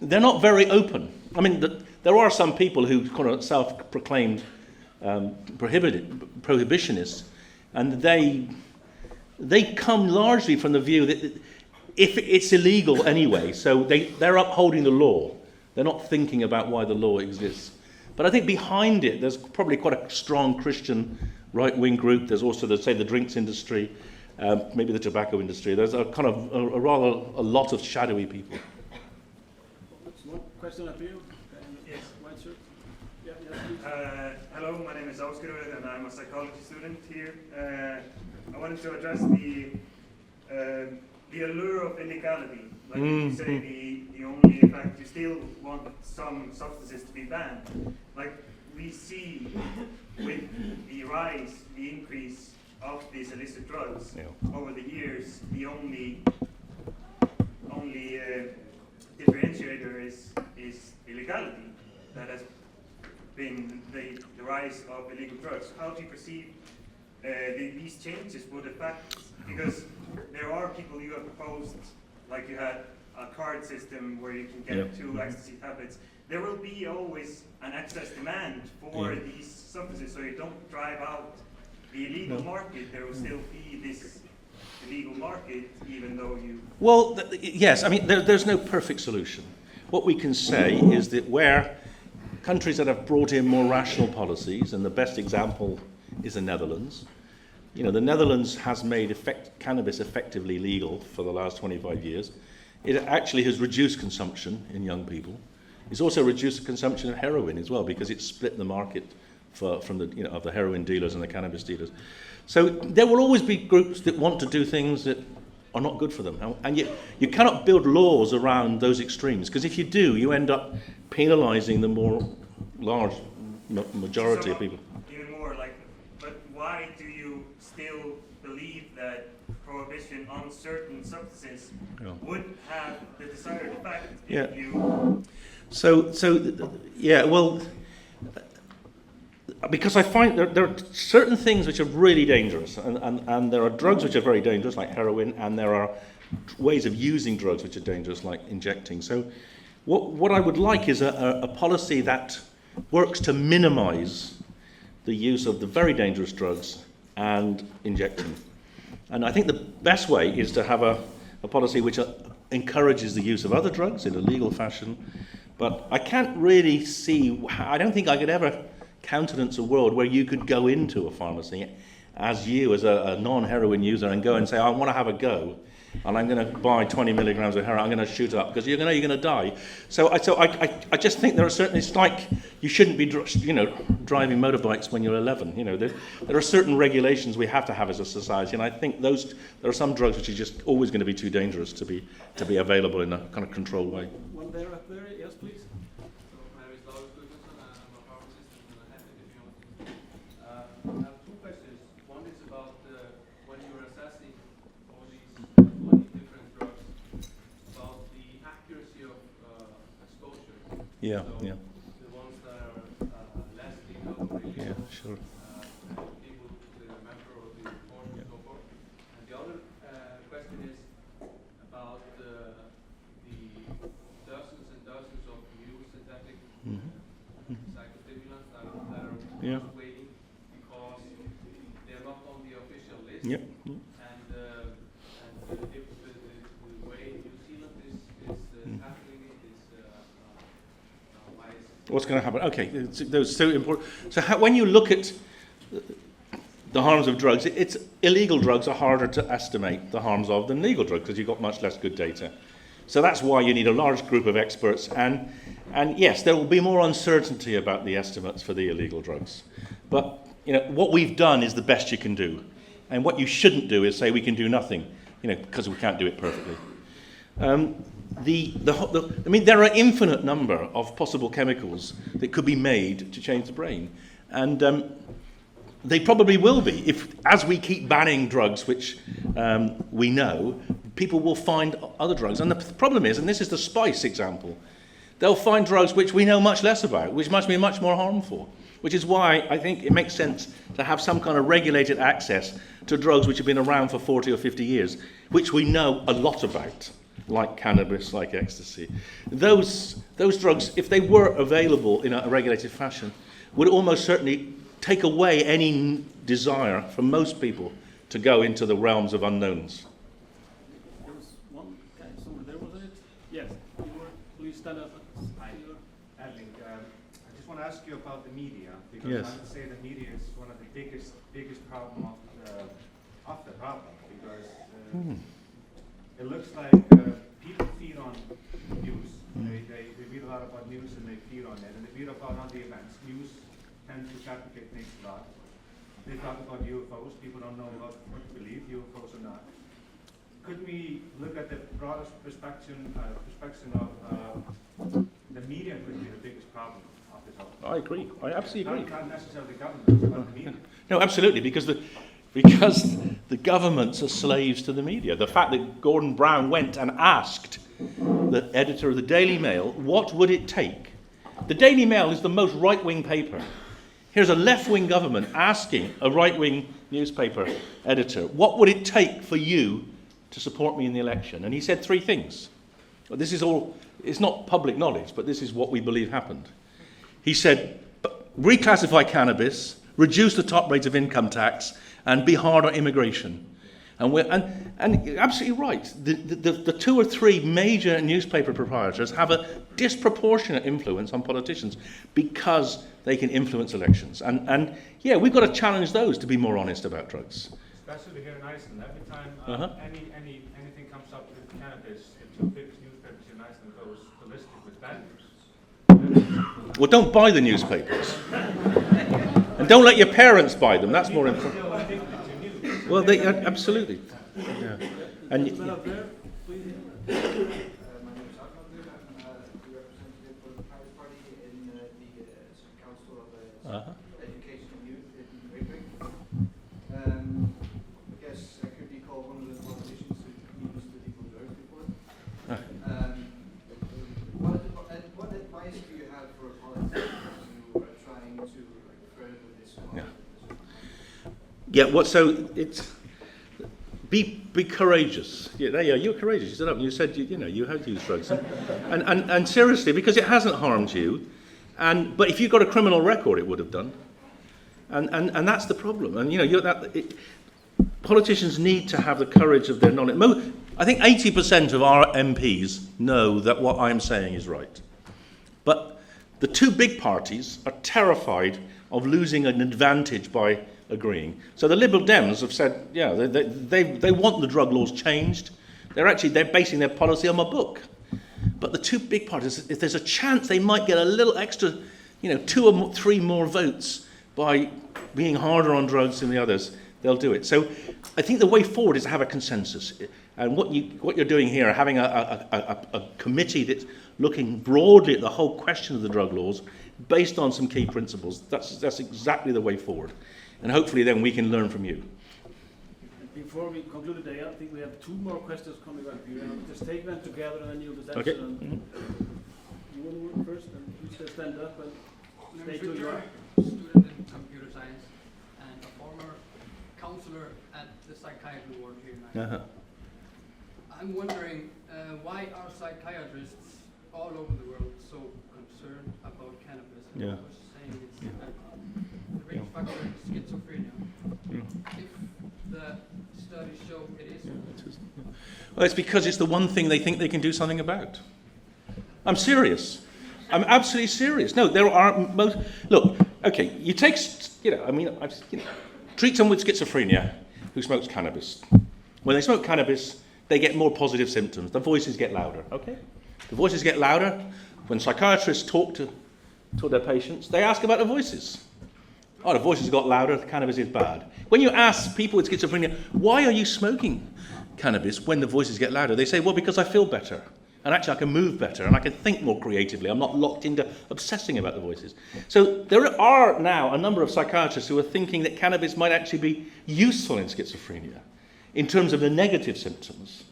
they're not very open. I mean, there are some people who kind of self-proclaimed prohibitionists, and they come largely from the view that if it's illegal anyway, so they're upholding the law. They're not thinking about why the law exists. But I think behind it, there's probably quite a strong Christian right-wing group. There's also, the drinks industry, maybe the tobacco industry. There's a kind of a lot of shadowy people. One question up here. Yes. White shirt. Yeah, please. Hello, my name is Oscar and I'm a psychology student here. I wanted to address the allure of illegality. Like you say, the only fact you still want some substances to be banned. Like we see with the increase of these illicit drugs over the years, the only differentiator is illegality. That has been the rise of illegal drugs. How do you perceive these changes would affect? Because there are people you have proposed, like you had a card system where you can get 2 ecstasy tablets. There will be always an excess demand for these substances, so you don't drive out the illegal market. There will still be this illegal market, even though you... Well, yes, I mean, there's no perfect solution. What we can say is that where countries that have brought in more rational policies, and the best example is the Netherlands. You know, the Netherlands has made cannabis effectively legal for the last 25 years. It actually has reduced consumption in young people. It's also reduced the consumption of heroin as well, because it's split the market from of the heroin dealers and the cannabis dealers. So there will always be groups that want to do things that are not good for them. And you cannot build laws around those extremes, because if you do, you end up penalising the more large majority of people. Even more, but why do you still believe that prohibition on certain substances would have the desired effect if you... Well, because I find there are certain things which are really dangerous, and there are drugs which are very dangerous, like heroin, and there are ways of using drugs which are dangerous, like injecting. So what I would like is a policy that works to minimize the use of the very dangerous drugs and injecting. And I think the best way is to have a policy which encourages the use of other drugs in a legal fashion. But I can't really see, I don't think I could ever countenance a world where you could go into a pharmacy as a non-heroin user and go and say, I want to have a go, and I'm going to buy 20 milligrams of heroin, I'm going to shoot up, because you're going to die. So I just think there are certain, it's like you shouldn't be driving motorbikes when you're 11. There are certain regulations we have to have as a society, and I think there are some drugs which are just always going to be too dangerous to be available in a kind of controlled way. One there up there, yes please. I have 2 questions. One is about when you were assessing all these 20 different drugs, about the accuracy of exposure. The ones that are less lethal, really. Sure. People remember or the report and so forth. And the other question is about the dozens and dozens of new synthetic psychostimulants that are waiting. They're not on the official list, What's going to happen? Okay, those so important. So when you look at the harms of drugs, it's illegal drugs are harder to estimate the harms of than legal drugs because you've got much less good data. So that's why you need a large group of experts, and yes, there will be more uncertainty about the estimates for the illegal drugs. But what we've done is the best you can do, and what you shouldn't do is say we can do nothing, because we can't do it perfectly. I mean, there are an infinite number of possible chemicals that could be made to change the brain, and they probably will be. As we keep banning drugs, which we know, people will find other drugs. And the problem is, and this is the spice example, they'll find drugs which we know much less about, which must be much more harmful, which is why I think it makes sense to have some kind of regulated access to drugs which have been around for 40 or 50 years, which we know a lot about, like cannabis, like ecstasy. Those drugs, if they were available in a regulated fashion, would almost certainly take away any desire from most people to go into the realms of unknowns. There was one guy somewhere there, wasn't it? Yes. Please stand up. Hi, Erling. I just want to ask you about the media, because Yes. I would say the media is one of the biggest problem of the problem, because it looks like people feed on news. They read a lot about news and they feed on it, and they read about other events. News tend to fabricate things a lot. They talk about UFOs. People don't know what to believe, UFOs or not. Could we look at the broader perspective of the media could be the biggest problem of this whole? I agree. I absolutely agree. Not necessarily governments, but the media. No, absolutely, because the governments are slaves to the media. The fact that Gordon Brown went and asked the editor of the Daily Mail, what would it take? The Daily Mail is the most right-wing paper. Here's a left-wing government asking a right-wing newspaper editor, what would it take for you to support me in the election? And he said three things. Well, this is all, it's not public knowledge, but this is what we believe happened. He said, reclassify cannabis, reduce the top rate of income tax, and be hard on immigration. And you're absolutely right. The two or three major newspaper proprietors have a disproportionate influence on politicians because they can influence elections. And yeah, we've got to challenge those to be more honest about drugs. Especially here in Iceland, every time anything comes up with cannabis, the two biggest newspapers in Iceland goes ballistic with bad news. Well, don't buy the newspapers. And don't let your parents buy them. That's more important. Still addicted to news. Well, they absolutely. Yeah. And Gentleman up there, please. My name is Arnaldur. I'm the representative for the Pirate Party in the Council of Education and Youth in Reykjavik. I guess I could be called one of the politicians who used the legal drugs before. What advice do you have for politicians who are trying to further this cause? yeah. What? So it's. Be courageous. Yeah, there you are. You're courageous. You stood up and you said you had used drugs, and seriously, because it hasn't harmed you, but if you've got a criminal record, it would have done, and that's the problem. And politicians need to have the courage of their knowledge. I think 80% of our MPs know that what I'm saying is right, but the two big parties are terrified of losing an advantage by agreeing. So the Liberal Dems have said, yeah, they want the drug laws changed. They're basing their policy on my book. But the two big parties, if there's a chance they might get a little extra, 2 or 3 more votes by being harder on drugs than the others, they'll do it. So I think the way forward is to have a consensus. And what you're doing here, having a committee that's looking broadly at the whole question of the drug laws, based on some key principles, that's exactly the way forward. And hopefully then we can learn from you. Before we conclude the day, I think we have 2 more questions coming up here. I'll just take them together and then you'll just answer Okay. them. You want to work first? And please just stand up and stay to your... Student in computer science and a former counselor at the psychiatry ward here in Iceland. I'm wondering why are psychiatrists all over the world so concerned about cannabis? And Yeah. I was saying it's the risk factor schizophrenia. If the studies show it is. Well, it's because it's the one thing they think they can do something about. I'm serious. I'm absolutely serious. No, there are most. Look, okay, you take, treat someone with schizophrenia who smokes cannabis. When they smoke cannabis, they get more positive symptoms. The voices get louder, okay? The voices get louder. When psychiatrists talk to their patients, they ask about the voices. Oh, the voices got louder, the cannabis is bad. When you ask people with schizophrenia, why are you smoking cannabis when the voices get louder? They say, well, because I feel better. And actually I can move better and I can think more creatively. I'm not locked into obsessing about the voices. So there are now a number of psychiatrists who are thinking that cannabis might actually be useful in schizophrenia in terms of the negative symptoms.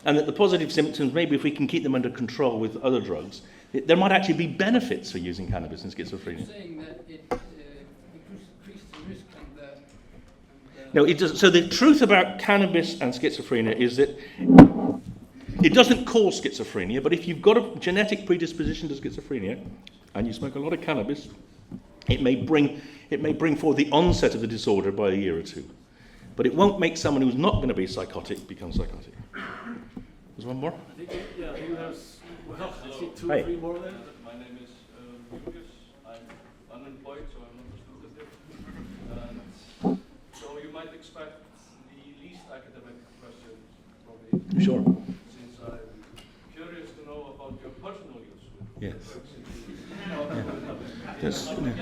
And that the positive symptoms, maybe if we can keep them under control with other drugs, there might actually be benefits for using cannabis in schizophrenia. You're saying that it increases the risk and No, it doesn't. So the truth about cannabis and schizophrenia is that it doesn't cause schizophrenia, but if you've got a genetic predisposition to schizophrenia and you smoke a lot of cannabis, it may bring forward the onset of the disorder by a year or two. But it won't make someone who's not going to be psychotic become psychotic. There's one more? I think, yeah, you have, well, I see two, Hey. three more there. My name is Julius. I'm unemployed, so I'm not a student here. And so you might expect the least academic question from me. Sure. Since I'm curious to know about your personal use with Yes. drugs.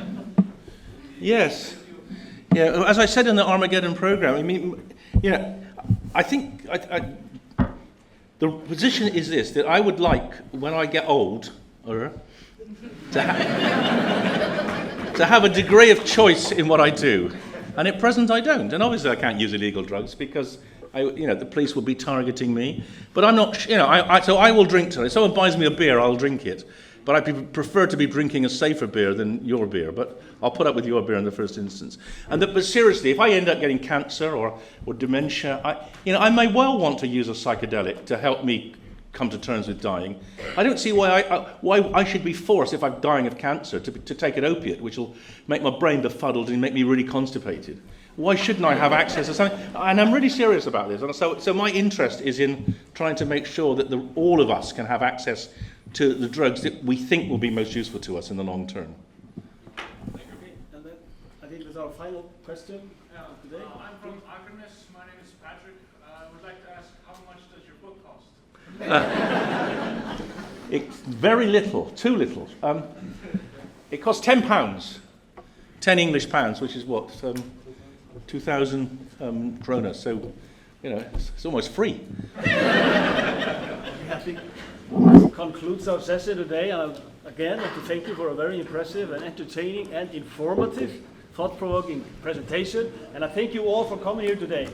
Yes. Yeah, as I said in the Armageddon program, I mean, I think the position is this, that I would like, when I get old, to have a degree of choice in what I do. And at present I don't. And obviously I can't use illegal drugs because the police will be targeting me. But I'm not, so I will drink tonight. If someone buys me a beer, I'll drink it. But I prefer to be drinking a safer beer than your beer. But I'll put up with your beer in the first instance. But seriously, if I end up getting cancer or dementia, I may well want to use a psychedelic to help me come to terms with dying. I don't see why I should be forced, if I'm dying of cancer, to take an opiate, which will make my brain befuddled and make me really constipated. Why shouldn't I have access to something? And I'm really serious about this. And so my interest is in trying to make sure that all of us can have access to the drugs that we think will be most useful to us in the long term. Okay, and then I think that's our final question today. I'm from Akranes. My name is Patrick. I would like to ask, how much does your book cost? It's very little, too little. It costs £10, 10 English pounds, which is what, 2,000 kroner. So, it's almost free. I think this concludes our session today. Again, I want to thank you for a very impressive and entertaining and informative, thought-provoking presentation. And I thank you all for coming here today.